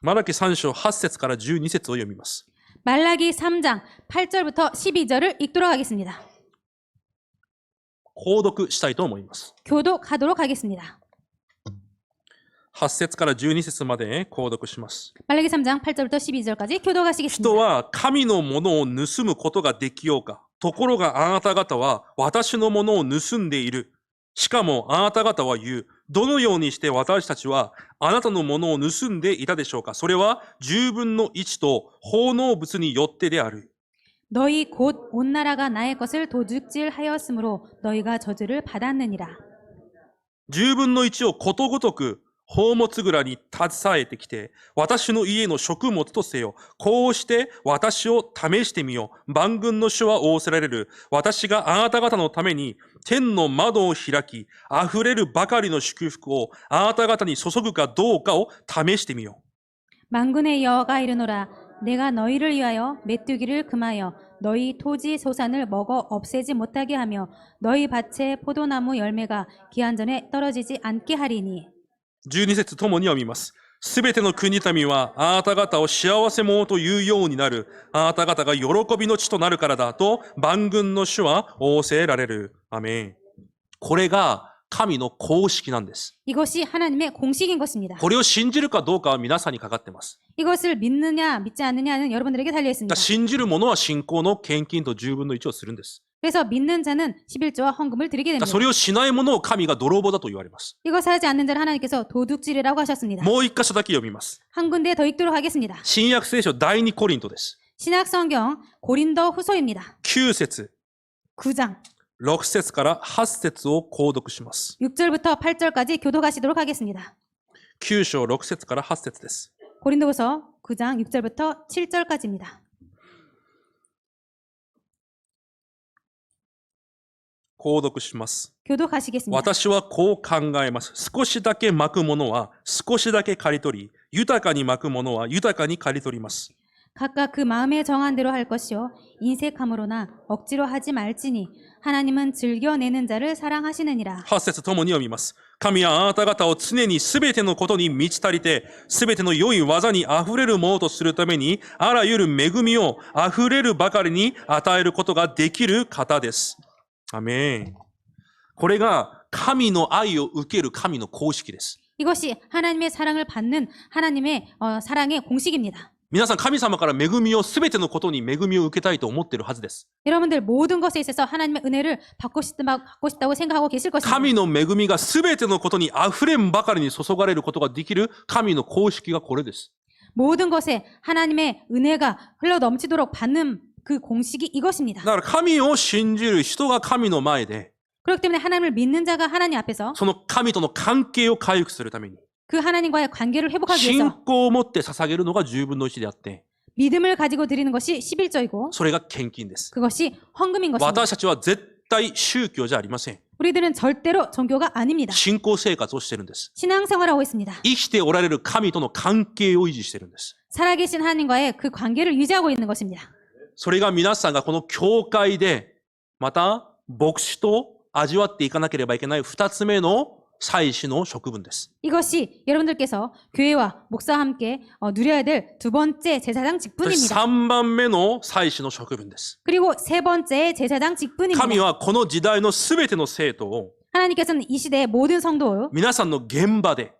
マラキ3章8節から12節を読みます。 말라기 3장 8절부터 12절을 읽도록 하겠습니다. 購読したいと思います。 교독하도록 하겠습니다. 8節から12節まで購読します。 말라기 3장 8절부터 12절까지 人 교독하시겠습니다. は神のものを盗むことができようか。ところがあなた方は私のものを盗んでいる。しかもあなた方は言う。どのようにして私たちはあなたのものを盗んでいたでしょうか。それは10分の1と奉納物によってである。 너희 곧 온 나라가 나의 것을 도둑질하였으므로 너희가 저주를 받았느니라. 10分の1をことごとく宝物蔵に携えてきて、私の家の食物とせよ。こうして私を試してみよう。万軍の主は仰せられる。私があなた方のために天の窓を開き、溢れるばかりの祝福をあなた方に注ぐかどうかを試してみよう。 만군의 여호와가 이르노라. 내가 너희를 위하여 메뚜기를 금하여 너희 토지 소산을 먹어 없애지 못하게 하며 너희 밭의 포도나무 열매가 기한 전에 떨어지지 않게 하리니. 12節ともに読みます。すべての国民はあなた方を幸せ者というようになる。あなた方が喜びの地となるからだと万軍の主は仰せられる。アメン。これが神の公式なんです。 이것이 하나님의 공식인 것입니다. これを信じるかどうかは皆さんにかかってます。 이것을 믿느냐 믿지 않느냐는 여러분들에게 달려 있습니다. 信じる者は信仰の献金と10分の1をするんです。 그래서 믿는 자는 11조와 헌금을 드리게 됩니다. それをしない者を神が泥棒だと言われます。 이것을 하지 않는 자를 하나님께서 도둑질이라고 하셨습니다. もう一箇所だけ読みます。 한 군데 더 읽도록 하겠습니다. 新約聖書第2コリントです。 신약 성경 고린도 후서입니다. 9節、 9장 6節から8節を購読します。 6절부터 8절까지 교독하시도록 하겠습니다. 9章6節から8節です。 고린도후서 9장 6절부터 7절까지입니다. 購読します。 교독하시겠습니다. 私はこう考えます。少しだけまくものは少しだけ刈り取り、豊かにまくものは豊かに刈り取ります。 각각 그 마음에 정한 대로 할 것이요 인색함으로나 억지로 하지 말지니 하나님은 즐겨내는 자를 사랑하시느니라. 8節ともに読みます。神はあなた方を常にすべてのことに満ち足りて、すべての良い技に溢れるものとするために、あらゆる恵みを溢れるばかりに与えることができる方です。アメン。これが神の愛を受ける神の公式です。 이것이 하나님의 사랑을 받는 하나님의 사랑의 공식입니다. 皆さん神様から恵みを、すべてのことに恵みを受けたいと思っているはずです。 여러분들 모든 것에 있어서 하나님의 은혜를 받고 싶다고 생각하고 계실 것입니다. 神の恵みがすべてのことに溢れんばかりに注がれることができる神の公式がこれです。 모든 것에 하나님의 은혜가 흘러 넘치도록 받는 그 공식이 이것입니다. だから神を信じる人が神の前で、 그렇기 때문에 하나님을 믿는 자가 하나님 앞에서 その神との関係を回復するために、 그 하나님과의 관계를 회복하기 信 위해서 仰を持って捧げるのが10分の1であって、 믿음을 가지고 드리는 것이 11조이고 それが献金です。 그것이 헌금인 것입니다. 私たちは絶対宗教じゃありません。 우리들은 절대로 종교가 아닙니다. 信仰生活をしてるんです。 신앙생활하고 있습니다. 生きておられる神との関係を維持してるんです。 살아계신 하나님과의 그 관계를 유지하고 있는 것입니다. それが皆さんがこの教会で、また牧師と味わっていかなければいけない二つ目の祭司の職分です。 이것이 여러분들께서 교회와 목사와 함께 누려야 될 두 번째 제사장 そして 직분입니다. 3番目の祭司の職分です。 그리고 세 번째 제사장 직분입니다. 神はこの時代のすべての生徒を 하나님께서는 이 시대의 모든 성도 皆さんの現場で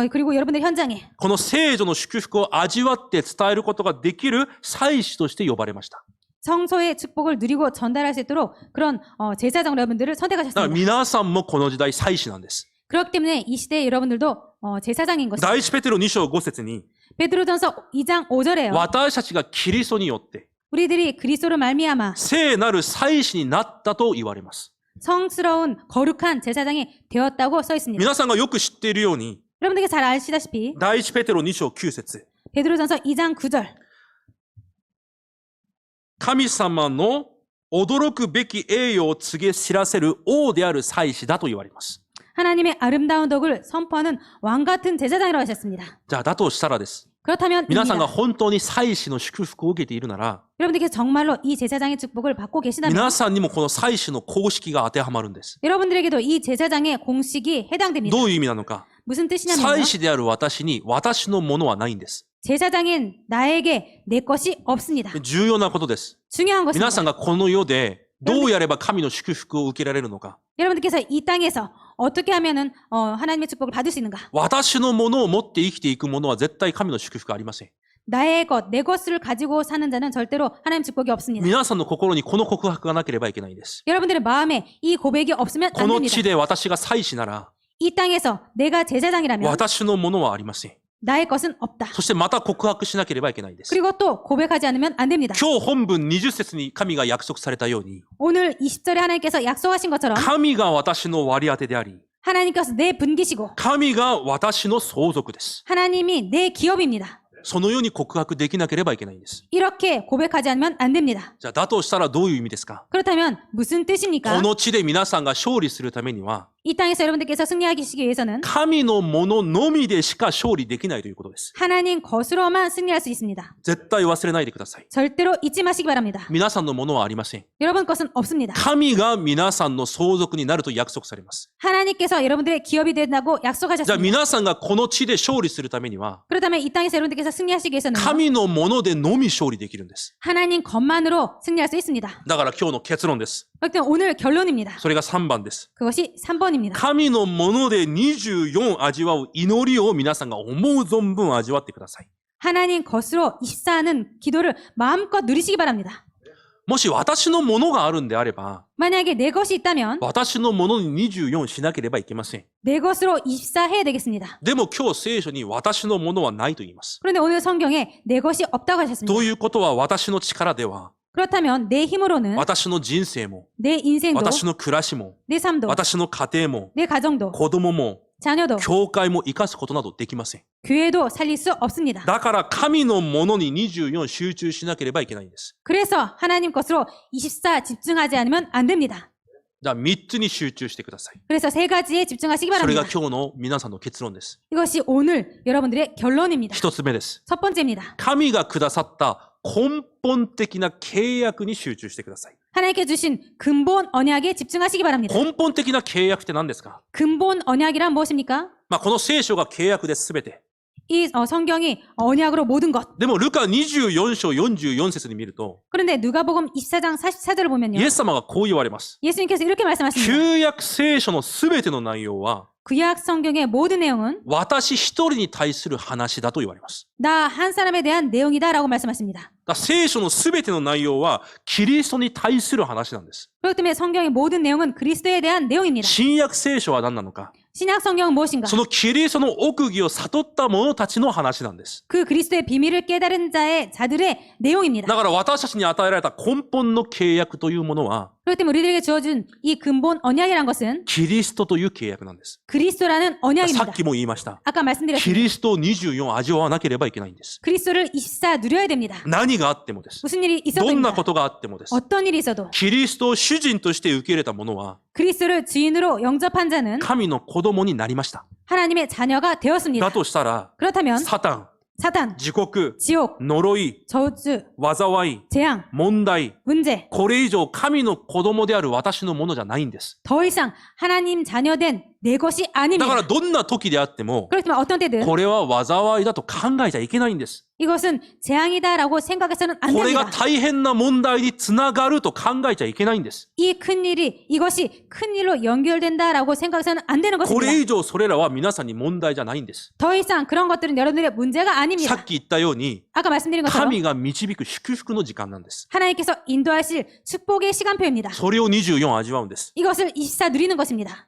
그리고 여러분들 현장에 この聖女の祝福を味わって伝えることができる祭司として呼ばれました。 성소의 축복을 누리고 전달할 수 있도록 그런 제사장 여러분들을 だから 선택하셨습니다. 皆さんもこの時代祭司なんです。 그렇기 때문에 이 시대의 여러분들도 제사장인 것입니다. 第一ペテロ2章5節に 베드로전서 2장 5절에요. 私たちがキリストによって 우리들이 그리스도로 말미암아 聖なる祭司になったと言われます。 성스러운 거룩한 제사장이 되었다고 써 있습니다. 皆さんがよく知っているように 여러분들께 잘 아시다시피 第一ペテロ2章9節 베드로전서 2장 9절 神様の驚くべき栄誉を告げ知らせる王である祭司だと言われます。 하나님의 아름다운 덕을 선포하는 왕 같은 제사장이라고 하셨습니다. じゃあだとしたらです。 그렇다면 皆さんが 입니다. 本当に祭司の祝福を受けているなら、 여러분들께서 정말로 이 제사장의 축복을 받고 계시다면 皆さんにもこの祭司の公式が当てはまるんです。 여러분들에게도 이 제사장의 공식이 해당됩니다. どういう意味なのか。 무슨 뜻이냐면요. 祭司である私に私のものはないんです。 제사장인 나에게 내 것이 없습니다. 重要なことです。 중요한 皆さん 것입니다. がこの世でどうやれば神の祝福を受けられるのか。 여러분들께서 이 땅에서 어떻게 하면은 하나님의 축복을 받을 수 있는가? 私のものを持って生きていくものは絶対神の祝福がありません。 나의 것, 내 것을 가지고 사는 자는 절대로 하나님 축복이 없습니다. 皆さんの心にこの告白がなければいけないんです。 여러분들의 마음에 이 고백이 없으면 こ 안 の 됩니다. 地で私が祭司なら、 이 땅에서 내가 제사장이라면 私のものはありません。 나의 것은 없다. そしてまた告白しなければいけないんです。 그리고 또 고백하지 않으면 안 됩니다. 今日本文20節に神が約束されたように、 오늘 20절에 하나님께서 약속하신 것처럼 神が私の割り当てであり、 하나님께서 내 분기시고 神が私の相続です。 하나님이 내 기업입니다. そのように告白できなければいけないんです。 이렇게 고백하지 않으면 안 됩니다. じゃあ、だとしたらどういう意味ですか？ 그렇다면 무슨 뜻입니까? この地で皆さんが勝利するためには、 이 땅에서 여러분들께서 승리하시기 위해서는 神のもののみでしか勝利できないということです。 하나님 것으로만 승리할 수 있습니다. 絶対忘れないでください。 절대로 잊지 마시기 바랍니다. 皆さんのものはありません。 여러분 것은 없습니다. 神が皆さんの相続になると約束されます。 하나님께서 여러분들의 기업이 된다고 じゃあ 약속하셨습니다. 皆さんがこの地で勝利するためには、 그렇다면 이 땅에서 여러분들께서 승리하시기 위해서는 神のものでのみ勝利できるんです。 하나님 것만으로 승리할 수 있습니다. だから今日の結論です。 그렇기 때문에 오늘 결론입니다. それが3番です。 그것이 3번입니다. 神のもので24味わう祈りを皆さんが思う存分味わってください。 하나님 것으로 입사하는 기도를 마음껏 누리시기 바랍니다. もし私のものがあるんであれば、 만약에 내 것이 있다면 私のものに24しなければいけません。 내 것으로 입사해야 되겠습니다. でも今日聖書に私のものはないと言います。 그런데 오늘 성경에 내 것이 없다고 하셨습니다. ということは私の力では、 그렇다면 내 힘으로는 私の人生も、 내 인생도 私の暮らしも、 내 삶도 私の家庭も、 내 가정도 子供も、 자녀도 教会も生かすことなどできません。 교회도 살릴 수 없습니다. だから神のものに24集中しなければいけないんです。 그래서 하나님 것으로 24 집중하지 않으면 안 됩니다. じゃあ3つに集中してください。 그래서 세 가지에 집중하시기 それが 바랍니다. 今日の皆さんの結論です。 이것이 오늘 여러분들의 결론입니다. 1つ目です。 첫 번째입니다. 神がくださった根本的な契約に集中してください。 하나님께 주신 근본 언약에 집중하시기 바랍니다. 根本的な契約って何ですか？ 근본 언약이란 무엇입니까? この聖書が契約です、すべて。 이 성경이 언약으로 모든 것. でも、ルカ24章44節に見ると、 그런데 누가복음 24장 44절을 보면요. イエス様がこう言われます。 예수님께서 이렇게 말씀하십니다. 旧約聖書のすべての内容は、 구약 성경의 모든 내용은 私一人に対する話だと言われます。 나 한 사람에 대한 내용이다라고 말씀하십니다. だから聖書のすべての内容はキリストに対する話なんです。 그렇기 때문에 성경의 모든 내용은 그리스도에 대한 내용입니다. 新約聖書は何なのか。 신약 성경은 무엇인가? そのキリストの奥義を悟った者たちの話なんです。 그 그리스도의 비밀을 깨달은 자들의 내용입니다. だから私たちに与えられた根本の契約というものは 그렇기 때문에 우리들에게 주어진 이 근본 언약이란 것은 キリストという契約なんです。 그리스도라는 さ 언약입니다. っきも言いました。 아까 キ 말씀드렸습니다. リストを24を味わわなければいけないんです。 그리스도를 24 누려야 됩니다. 何があってもです。 무슨 일이 있어도 どんな 됩니다. ことがあってもです。 어떤 일이 있어도 キリストを主人として受け入れた者は 그리스도를 주인으로 영접한 자는 神の子供になりました。 하나님의 자녀가 되었습니다. だとしたら 그렇다면 サタン、 사탄, 地獄、 지옥, 呪い、 저주, 災い、 재앙, 問題、 문제 これ以上神の子供である私のものじゃないんです。 더 이상 하나님 자녀된 내 것이 だ 아닙니다. からどんな時であっても 그렇지만 어떤 때든 これは災いだと考えちゃいけないんです。 이것은 재앙이다라고 생각해서는 안 これが 됩니다. 大変な問題につながると考えちゃいけないんです。 이 큰일이 이것이 큰일로 연결된다라고 생각해서는 안 되는 こ 것입니다. れ以上それらは皆さんに問題じゃないんです。 더 이상 그런 것들은 여러분들의 문제가 さ 아닙니다. っき言ったように 아까 말씀드린 것처럼 神が導く祝福の時間なんです。 하나님께서 인도하실 축복의 시간표입니다. それを24味わうんです。 이것을 24 누리는 것입니다.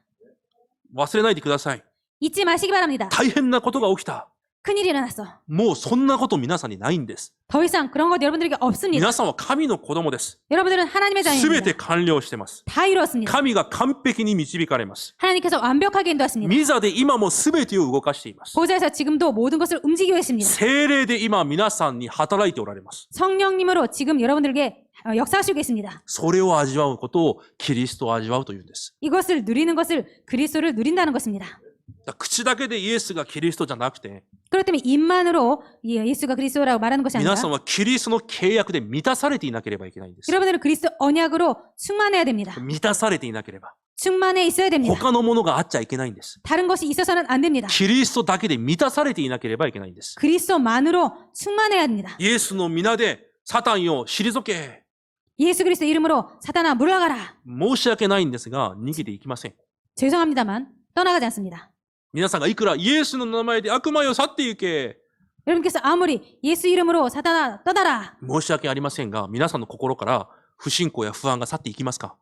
忘れないでください。 잊지 마시기 바랍니다. 大変なことが起きた。 큰일이 일어났어. もうそんなこと皆さんにないんです。 더 이상 그런 것 여러분들에게 없습니다. 皆さんは神の子供です。 여러분들은 하나님의 すべ 자녀입니다. て完了してます。 다 이루었습니다. 神が完璧に導かれます。 하나님께서 완벽하게 인도하십니다. 御座で今もすべてを動かしています。 보좌에서 지금도 모든 것을 움직이고 있습니다. 聖霊で今皆さんに働いておられます。 성령님으로 지금 여러분들에게 역사하시고 계십니다. それを味わうことをキリストを味わうというんです。 이것을 누리는 것을 그리스도를 누린다는 것입니다. だから口だけでイエスがキリストじゃなくて、 그렇기 때문에 입만으로 예수가 그리스도라고 말하는 것이 아니라 皆さんはキリストの契約で満たされていなければいけないんです。 여러분들은 그리스도 언약으로 충만해야 됩니다. 満たされていなければ。 충만해 있어야 됩니다. 他のものがあっちゃいけないんです。 다른 것이 있어서는 안 됩니다. キリストだけで満たされていなければいけないんです。 그리스도만으로 충만해야 합니다. イエスの皆でサタンよ退け。 예수 그리스도 이름으로 사탄아 물러가라. 申し訳ないんですが、逃げていきません。 죄송합니다만 떠나가지 않습니다. 皆さんがいくらイエスの名前で悪魔よ去って行け。 여러분께서 아무리 예수 이름으로 사탄아 떠나라. 申し訳ありませんが、皆さんの心から不信仰や不安が去っていきますか？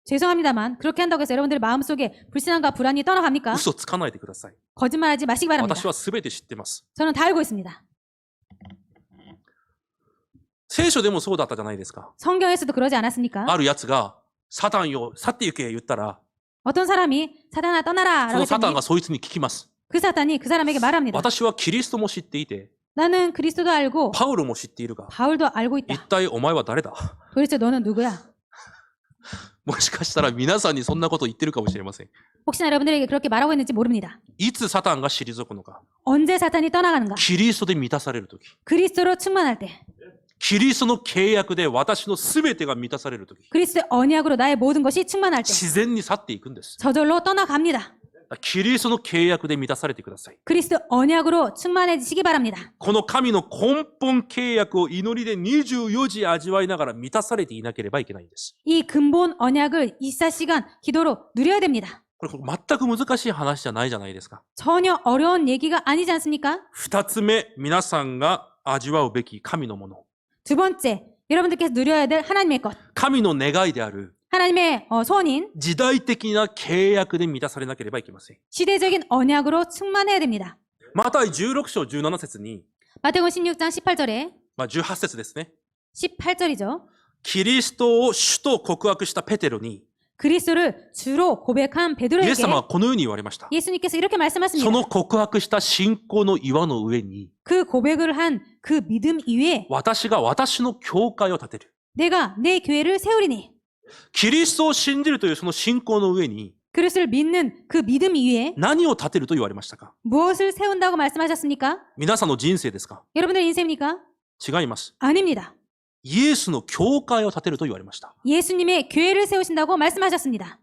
죄송합니다만 그렇게 한다고 해서 여러분들의 마음속에 불신함과 불안이 떠나갑니까? 嘘つかないでください。 거짓말하지 마시기 바랍니다. 私は全て知ってます。 저는 다 알고 있습니다. 聖書でもそうだったじゃないですか。 성경에서도 그러지 않았습니까? ある奴が、サタンよ去って行け言ったら、 어떤 사람이 사탄아 떠나라 そ 라고 のサタン 했더니 がそいつに聞きます。 그 사탄이 그 사람에게 말합니다. 私はキリストも知っていて、 나는 그리스도도 알고 パウロも知っているが、 바울도 알고 一 있다. 体お前は誰だ？ 도대체 너는 누구야? もしかしたら皆さんにそんなこと言ってるかもしれません。 혹시나 여러분들에게 그렇게 말하고 있는지 모릅니다. いつサタンが退くのか。 언제 사탄이 떠나가는가? キリストで満たされるとき。 그리스도로 충만할 때. キリストの契約で私の全てが満たされるとき。 그리스도의 언약으로 나의 모든 것이 충만할 때. 自然に去っていくんです。 저절로 떠나갑니다. キリストの契約で満たされてください。 그리스도 언약으로 충만해지시기 바랍니다. この神の根本契約を祈りで24時味わいながら満たされていなければいけないんです。 이 근본 언약을 24시간 기도로 누려야 됩니다. これ全く難しい話じゃないじゃないですか。 전혀 어려운 얘기가 아니지 않습니까? 二つ目、皆さんが味わうべき神のもの。 두 번째, 여러분들께서 누려야 될 하나님의 것. 神の願いである 하나님의 소원인 時代的な契約で満たされなければいけません。 시대적인 언약으로 충만해야 됩니다. マタイ16章17節に、 마태복음 16장 18절에 18節ですね。 18절이죠. キリストを主と告白したペテロに、 그리스도를 주로 고백한 イエ 베드로에게 ス様はこのように言われました。 예수님께서 이렇게 そ 말씀하십니다. の告白した信仰の岩の上に、 그 고백을 한 그 믿음 위에 私が私の教会を建てる。 내가 내 교회를 세우리니 キリストを信じるというその信仰の上に 그리스도를 믿는 그 믿음 위에 何を建てると言われましたか？ 무엇을 세운다고 말씀하셨습니까? 皆さんの人生ですか？ 여러분들의 인생입니까? 違います。 아닙니다. イエスの教会を建てると言われました。 예수님의 교회를 세우신다고 말씀하셨습니다.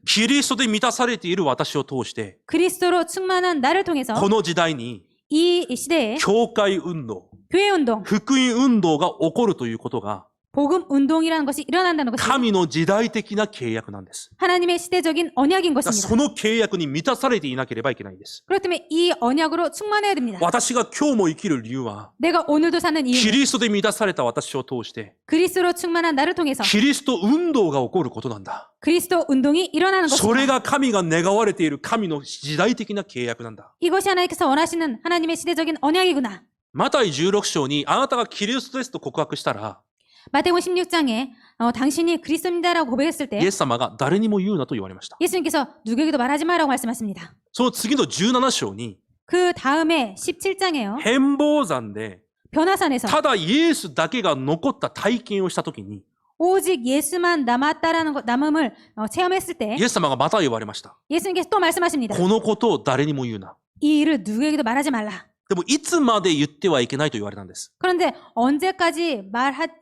キリストで満たされている私を通して、 그리스도로 충만한 나를 통해서 この時代に 이 시대에 教会運動、 교회 운동, 福音運動が起こるということが 복음 운동이라는 것이 일어난다는 것이 神の時代的な契約なんです。 하나님의 시대적인 언약인 だから 것입니다. その契約に満たされていなければいけないんです。 그렇기 때문에 이 언약으로 충만해야 됩니다. 私が今日も生きる理由は、 내가 오늘도 사는 キ 이유는 リストで満たされた私を通して、 그리스도로 충만한 나를 통해서 キリスト運動が起こることなんだ。 그리스도 운동이 일어나는 それ 것입니다. が神が願われている神の時代的な契約なんだ。 이것이 하나님께서 원하시는 하나님의 시대적인 언약이구나. マタイ16章にあなたがキリストですと告白したら、 마태복음 16장에 당신이 그리스도입니다라고 고백했을 때 イエス様が誰にも言うなと言われました。 예수님께서 누구에게도 말하지 마라고 말씀하십니다. その次の17章に、 그 다음에 17장에요. 変貌山で、 변화산에서 ただイエスだけが残った体験をしたときに、 오직 예수만 남았다라는 남음을 체험했을 때 イエス様がまた言われました。 예수님께서 또 말씀하십니다. このことを誰にも言うな。 이 일을 누구에게도 말하지 말라. でも、いつまで言ってはいけないと言われたんです。 그런데 언제까지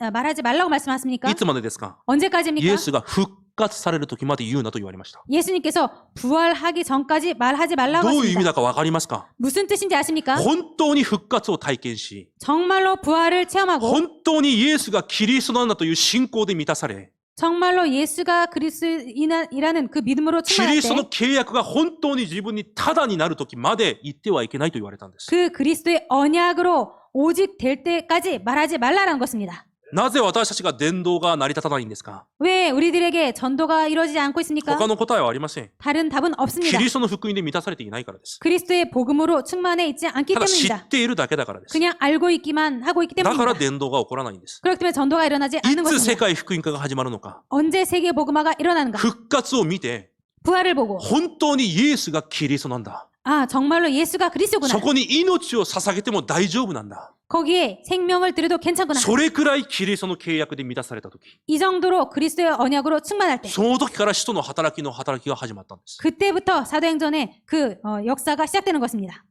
말하지 말라고 말씀하십니까? いつまでですか？ 언제까지입니까? イエスが復活される時まで言うなと言われました。 예수님께서 부활하기 전까지 말하지 말라고 どういう意味 하십니다. だかわかりますか？ 무슨 뜻인지 아십니까? 本当に復活を体験し、 정말로 부활을 체험하고 本当にイエスがキリストなんだという信仰で満たされ、 정말로 예수가 그리스도이라는 그 믿음으로 キ 충만할 リストの 때 契約が本当に自分にタダになる時まで言ってはいけないと言われたんです。 그 그리스도의 언약으로 오직 될 때까지 말하지 말라라는 것입니다. なぜ私たちが伝道が成り立たないんですか？ 왜 우리들에게 전도가 이루어지지 않고 있습니까? 他の答えはありません。 다른 답은 キ 없습니다. リストの福音で満たされていないからです。 그리스도의 복음으로 충만해 있지 않기 ただ知 때문입니다. っているだけだからです。 그냥 알고 있기만 하고 있기 だから 때문입니다. 伝道が起こらないんです。 그렇기 때문에 전도가 일어나지 い 않는 つ世 것입니다. 界福音化が始まるのか。 언제 세계 복음화가 일어나는가? 復活を見て、 부활을 보고 本当にイエスがキリストなんだ。 아 정말로 예수가 그리스도구나. そこに命を捧げても大丈夫なんだ。 거기에 생명을 들여도 괜찮구나. それくらいキリストの契約で満たされたとき、 이 정도로 그리스도의 언약으로 충만할 때 その時から使徒の働きが始まったんです。 그때부터 사도행전의 그 역사가 시작되는 것입니다.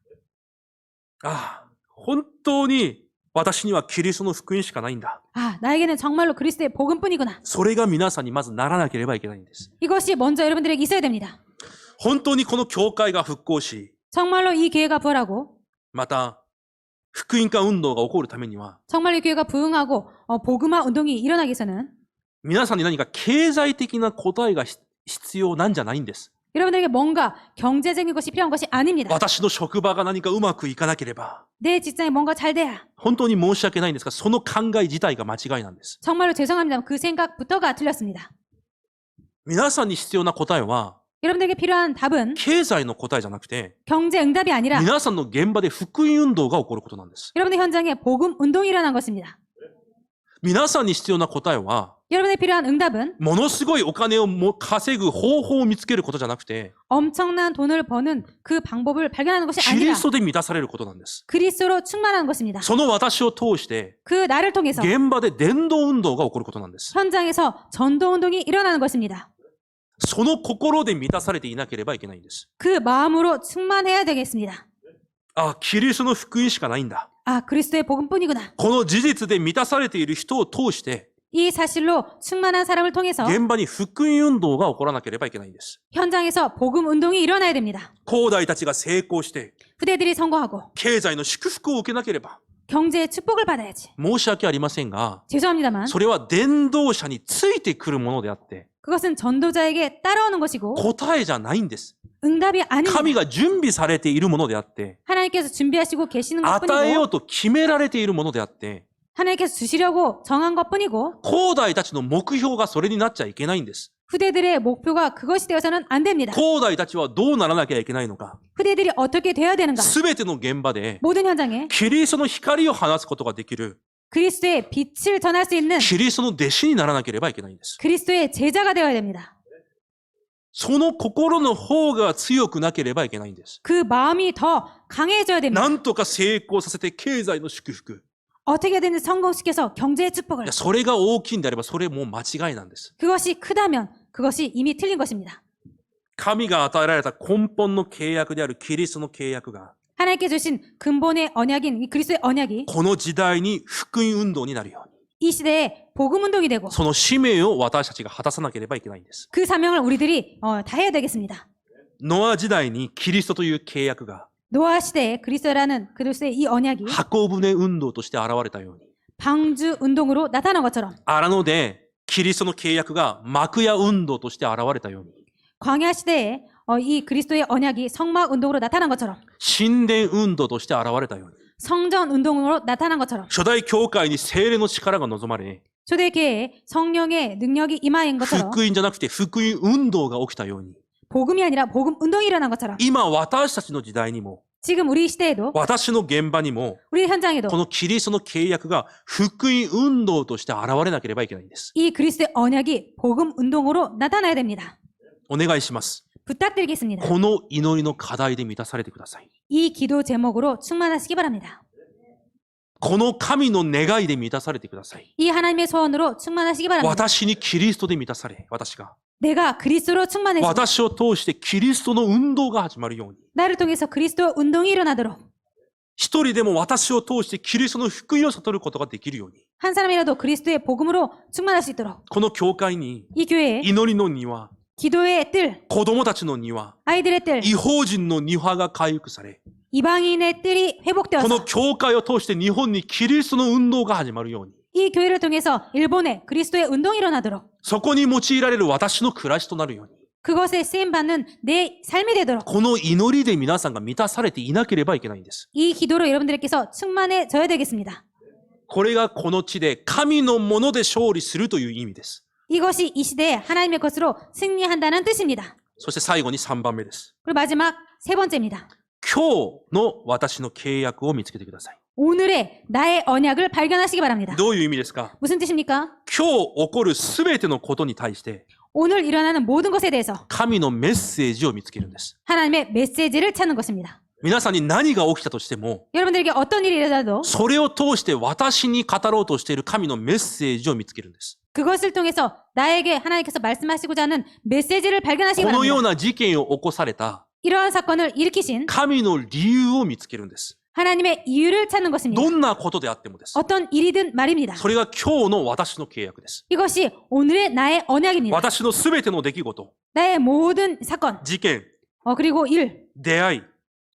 ああ、本当に私にはキリストの福音しかないんだ。 아 나에게는 정말로 그리스도의 복음뿐이구나. それが皆さんにまずならなければいけないんです。 이것이 먼저 여러분들에게 있어야 됩니다. 本当にこの教会が復興し、 정말로 이 교회가 부활하고 また福音化運動が起こるためには、 정말 이 교회가 부흥하고 복음화 운동이 일어나기 위해서는 皆さんに何か経済的な答えが必要なんじゃないんです。 여러분들에게 뭔가 경제적인 것이 필요한 것이 아닙니다. 私の職場が何かうまくいかなければ、 내 직장에 뭔가 잘 돼야 本当に申し訳ないんですが、その考え自体が間違いなんです。 정말로 죄송합니다. 그 생각부터가 틀렸습니다. 皆さんに必要な答えは、 여러분들에게 필요한 답은 経済の答えじゃなくて、 경제 응답이 아니라 皆さんの現場で福音運動が起こることなんです。 여러분의 현장에 복음 운동이 일어난 것입니다. 皆さんに必要な答えは、 여러분의 필요한 응답은 ものすごいお金を稼ぐ方法を見つけることじゃなくて、 엄청난 돈을 버는 그 방법을 발견하는 것이 キリ 아니라 ストで満たされることなんです。 그리스도로 충만한 것입니다. その私を通して、 그 나를 통해서 現場で伝道運動が起こることなんです。 현장에서 전도 운동이 일어나는 것입니다. その心で満たされていなければいけないんです。 그 마음으로 충만해야 되겠습니다. あ、キリストの福音しかないんだ。 아, 그리스도의 복음뿐이구나. この事実で満たされている人を通して、 이 사실로 충만한 사람을 통해서 現場に福音運動が起こらなければいけないんです。 현장에서 복음 운동이 일어나야 됩니다. 広大たちが成功して、 후대들이 성공하고 経済の祝福を受けなければ、 경제의 축복을 받아야지. 申し訳ありませんが、 죄송합니다만 それは伝道者についてくるものであって、 그것은 전도자에게 따라오는 것이고 答えじゃないんです。 응답이 神 아닙니다. が準備されているものであって、 하나님께서 준비하시고 계시는 与えよ 것뿐이고 うと決められているものであって、 하나님께서 주시려고 정한 것뿐이고 広大たちの目標がそれになっちゃいけないんです。 후대들의 목표가 그것이 되어서는 안 됩니다. 広大たちはどうならなきゃいけないのか。 후대들이 어떻게 되어야 되는가? すべての現場で、 모든 현장에 キリストの光を放つことができる、 그리스도의 빛을 전할 수 있는 キリストの弟子にならなければいけないんです。 그리스도의 제자가 되어야 됩니다. その心の方が強くなければいけないんです。 그 마음이 더 강해져야 됩니다. なんとか成功させて経済の祝福。 어떻게 되든 성공시켜서 경제의 い 축복을 や、それが大きいんであれば、それもう間違いなんです。 그것이 크다면 그것이 이미 틀린 것입니다. 神が与えられた根本の契約であるキリストの契約が、 하나님께 주신 근본의 언약인 이 그리스도의 언약이 この時代に福音運動になるように、 이 시대에 복음 운동이 되고 その使命を私たちが果たさなければいけないんです。 그 사명을 우리들이 다해야 되겠습니다. ノア時代にキリストという契約が、 노아 시대에 그리스도라는 그리스도의 이 언약이 箱舟運動として現れたように、 방주 운동으로 나타난 것처럼 荒野でキリストの契約が幕屋運動として現れたように、 광야 시대에 이 그리스도의 언약이 성막 운동으로 나타난 것처럼 神殿運動として現れたように、 성전 운동으로 나타난 것처럼 初代教会に聖霊の力が望まれ、 초대교회에 성령의 능력이 임하인 것처럼 福音じゃなくて福音運動が起きたように、 복음이 아니라 복음 운동이 일어난 것처럼 今私たちの時代にも、 지금 우리 시대에도 私の現場にも、 우리 현장에도 このキリストの契約が福音運動として現れなければいけないんです。 이 그리스도의 언약이 복음 운동으로 나타나야 됩니다. お願いします。 부탁드리겠습니다. この祈りの課題で満たされてください。 이 기도 제목으로 충만하시기 바랍니다. この神の願いで満たされてください。 이 하나님의 소원으로 충만하시기 바랍니다. 私にキリストで満たされ、私が。 내가 그리스도로 충만해서 私を通してキリストの運動が始まるように。 나를 통해서 그리스도 운동이 일어나도록 一人でも私を通してキリストの福音を悟ることができるように。 한 사람이라도 그리스도의 복음으로 충만할 수 있도록 この教会に 이 교회에 祈りの庭、 기도의 뜰, 子供たちの庭、 아이들의 뜰, 異邦人の庭が回復され、 이방인의 뜰이 この 회복되어서 教会を通して日本にキリストの運動が始まるように。 이 교회를 통해서 일본에 그리스도의 운동이 일어나도록 そこに用いられる私の暮らしとなるように。 그것에 쓰임받는 내 삶이 되도록 この祈りで皆さんが満たされていなければいけないんです。 이 기도로 여러분들께서 충만해져야 되겠습니다. これがこの地で神のもので勝利するという意味です。 이것이 이 시대에 하나님의 것으로 승리한다는 뜻입니다. そして最後に3番目です。 그리고 마지막 세 번째입니다. 今日の私の契約を見つけてください。 오늘의 나의 언약을 발견하시기 바랍니다. どういう意味ですか？ 무슨 뜻입니까? 今日起こるすべてのことに対して 오늘 일어나는 모든 것에 대해서 神のメッセージを見つけるんです。 하나님의 메시지를 찾는 것입니다. 皆さんに何が起きたとしても 여러분들에게 어떤 일이 일어나도 それを通して私に語ろうとしている神のメッセージを見つけるんです。 그것을 통해서 나에게 하나님께서 말씀하시고자 하는 메시지를 발견하시기 このよう 바랍니다. な事件を起こされた 이러한 사건을 일으키신 神の理由を見つけるんです。 하나님의 이유를 찾는 것입니다. どんなことであってもです。 어떤 일이든 말입니다. それが今日の私の契約です。 이것이 오늘의 나의 언약입니다. 私のすべての出来事、 나의 모든 사건, 事件、 그리고 일, 出会い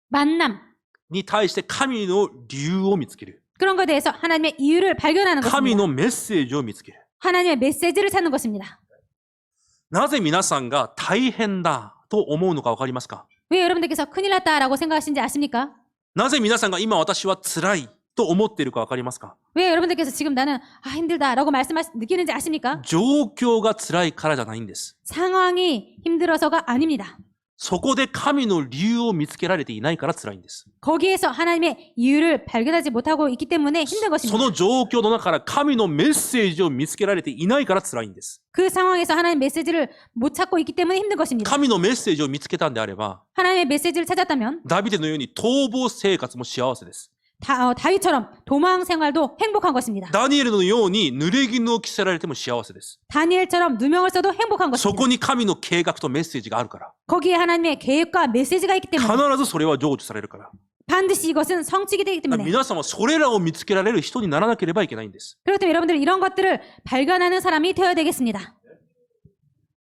만남, に対して神の理由を見つける。 그런 것에 대해서 하나님의 이유를 발견하는 神 것입니다. のメッセージを見つける。 하나님의 메시지를 찾는 것입니다. なぜ皆さんが大変だと思うのかわかりますか？ 왜 여러분들께서 큰일 났다라고 생각하시는지 아십니까? なぜ皆さんが今私は辛いと思っているかわかりますか？ 왜 여러분들께서 지금 나는 힘들다라고 느끼는지 아십니까? 状況が辛いからじゃないんです。 상황이 힘들어서가 아닙니다. そこで神の理由を見つけられていないから辛いんです。 거기에서 하나님의 이유를 발견하지 못하고 있기 때문에 힘든 そ 것입니다. の状況の中から神のメッセージを見つけられていないから辛いんです。 그 상황에서 하나님 메시지를 못 찾고 있기 때문에 힘든 것입니다. 神のメッセージを見つけたんであれば、 하나님의 메시지를 찾았다면 ダビデのように逃亡生活も幸せです。 다윗처럼 도망 생활도 행복한 것입니다. ダニエルのように濡れ衣を着せられても幸せです。 다니엘처럼 누명을 써도 행복한 そ 것입니다. こに神の計画とメッセージがあるから。 거기에 하나님의 계획과 메시지가 있기 必 때문에 ずそれは成就されるから。 반드시 이것은 성취가 되기 때문에 皆さんはそれらを見つけられる人にならなければいけないんです。 그렇기 때문에 여러분들 이런 것들을 발견하는 사람이 되어야 되겠습니다.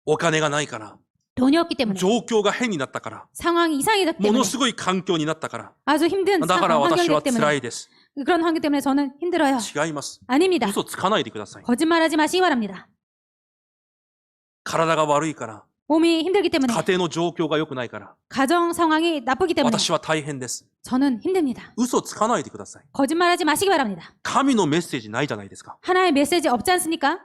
お金がないから、 돈이 없기 때문에 状況が変になったから、 상황이 이상해졌기 も 때문에 のすごい環境になったから、 아주 힘든 だから私 환경이기 は辛 때문에 いです。 그런 환경 때문에 저는 힘들어요. 違います。 아닙니다. 嘘つかないでください。 거짓말하지 마시기 바랍니다. 体が悪いから、 몸이 힘들기 때문에 家庭の状況が良くないから、 가정 상황이 나쁘기 때문에 私は大変です。 저는 힘듭니다. 嘘つかないでください。 거짓말하지 마시기 바랍니다. 神のメッセージないじゃないですか。 하나의 메시지 없지 않습니까?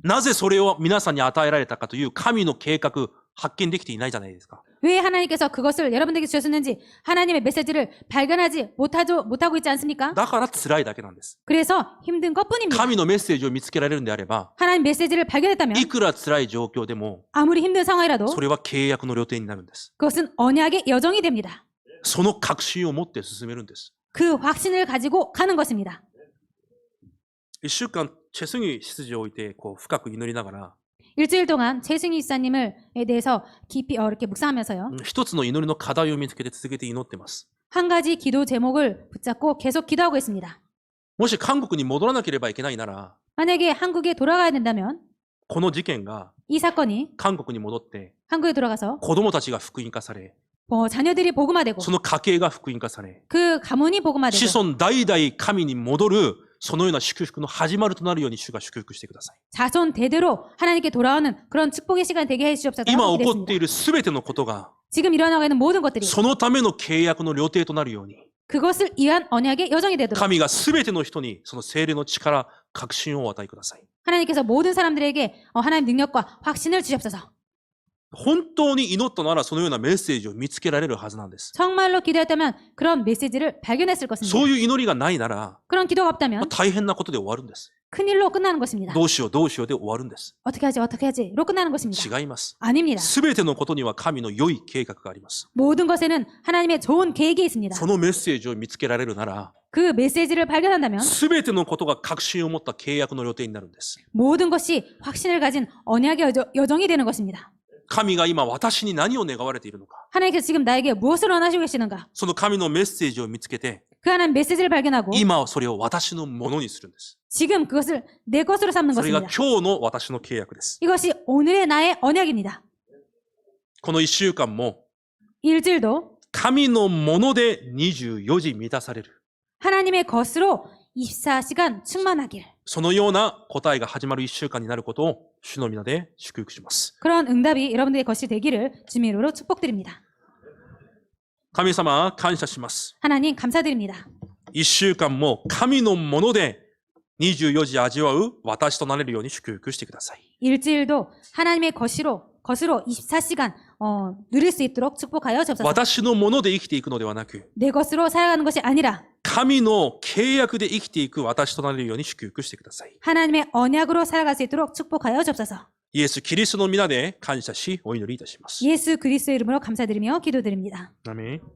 なぜそれを皆さんに与えられたかという神の計画、発見できていないじゃないですか。 왜 하나님께서 그것을 여러분들에게 주셨는지 하나님의 메시지를 발견하지 못하고 있지 않습니까? だから辛いだけなんです。 그래서 힘든 것뿐입니다. 神のメッセージを見つけられるんであれば、 하나님 메시지를 발견했다면 いくら辛い状況でも、 아무리 힘든 상황이라도 それは契約の旅程になるんです。 그것은 언약의 여정이 됩니다. その確信を持って進めるんです。 그 확신을 가지고 가는 것입니다. 一週間、チェスギ執事を置いて、深く祈りながら、 일주일 동안 최승희 지사님에 대해서 깊이 이렇게 묵상하면서요. 一つの祈りの課題を見つけて続けて祈ってます。 한 가지 기도 제목을 붙잡고 계속 기도하고 있습니다. もし韓国に戻らなければいけないなら、 만약에 한국에 돌아가야 된다면 この事件が 이 사건이 韓国に戻って、 한국에 돌아가서 子供たちが福音化され、 자녀들이 복음화되고 その家系が福音化され、 그 가문이 복음화되고 子孫代々神に戻るそのような祝福の始まりとなるように主が祝福してください。 자손 대대로 하나님께 돌아오는 그런 축복의 시간 되게 해주시옵소서. 今起こっ 기도했습니다. ているすべてのことが 지금 일어나고 있는 모든 것들이 そのための契約の料亭となるように 그것을 위한 언약의 여정이 되도록 神がすべての人にその聖霊の力、確信をお与えください。 하나님께서 모든 사람들에게 하나님 능력과 확신을 주시옵소서. 本当に祈ったならそのようなメッセージを見つけられるはずなんです。 정말로 기도했다면 그런 메시지를 발견했을 そ 것입니다. ういう祈りがないなら 그런 기도가 없다면 大変なことで終わるんです。 큰일로 끝나는 것입니다. どうしようどうしようで終わるんです。 어떻게 하지로 끝나는 것입니다. 違います。 아닙니다. すべてのことには神の良い計画があります。 모든 것에는 하나님의 좋은 계획이 있습니다. そのメッセージを見つけられるなら 그 메시지를 발견한다면 すべてのことが確信を持った契約の予定になるんです。 모든 것이 확신을 가진 언약의 여정이 되는 것입니다. 神が今私に何を願われているのか。 하나님께서 지금 나에게 무엇을 원하시고 계시는가? その神のメッセージを見つけて 그 하나님 메시지를 발견하고 今それを私のものにするんです。 지금 그것을 내 것으로 삼는 それが 것입니다. 今日の私の契約です。 이것이 오늘의 나의 언약입니다. この一週間も 일주일도 神のもので24時満たされる。 하나님의 것으로 24시간 충만하길. そのような答えが始まる一週間になることを主の皆で祝福します。 그런 응답이 여러분들의 것이 되기를 주님의 이름으로 축복드립니다. 神様感謝します。 하나님 감사드립니다. 一週間も神のもので24時味わう私となれるように祝福してください。 일주일도 하나님의 것으로 24시간 누릴 수 있도록 축복하여 주옵소서. 私のもので生きていくのではなく、 내 것으로 살아가는 것이 아니라 神の契約で生きていく私となれるように祝福してください。 하나님의 언약으로 살아갈 수 있도록 축복하여 주옵소서. イエス・キリストの皆で感謝しお祈りいたします。 예수 그리스도의 이름으로 감사드리며 기도드립니다. アメン。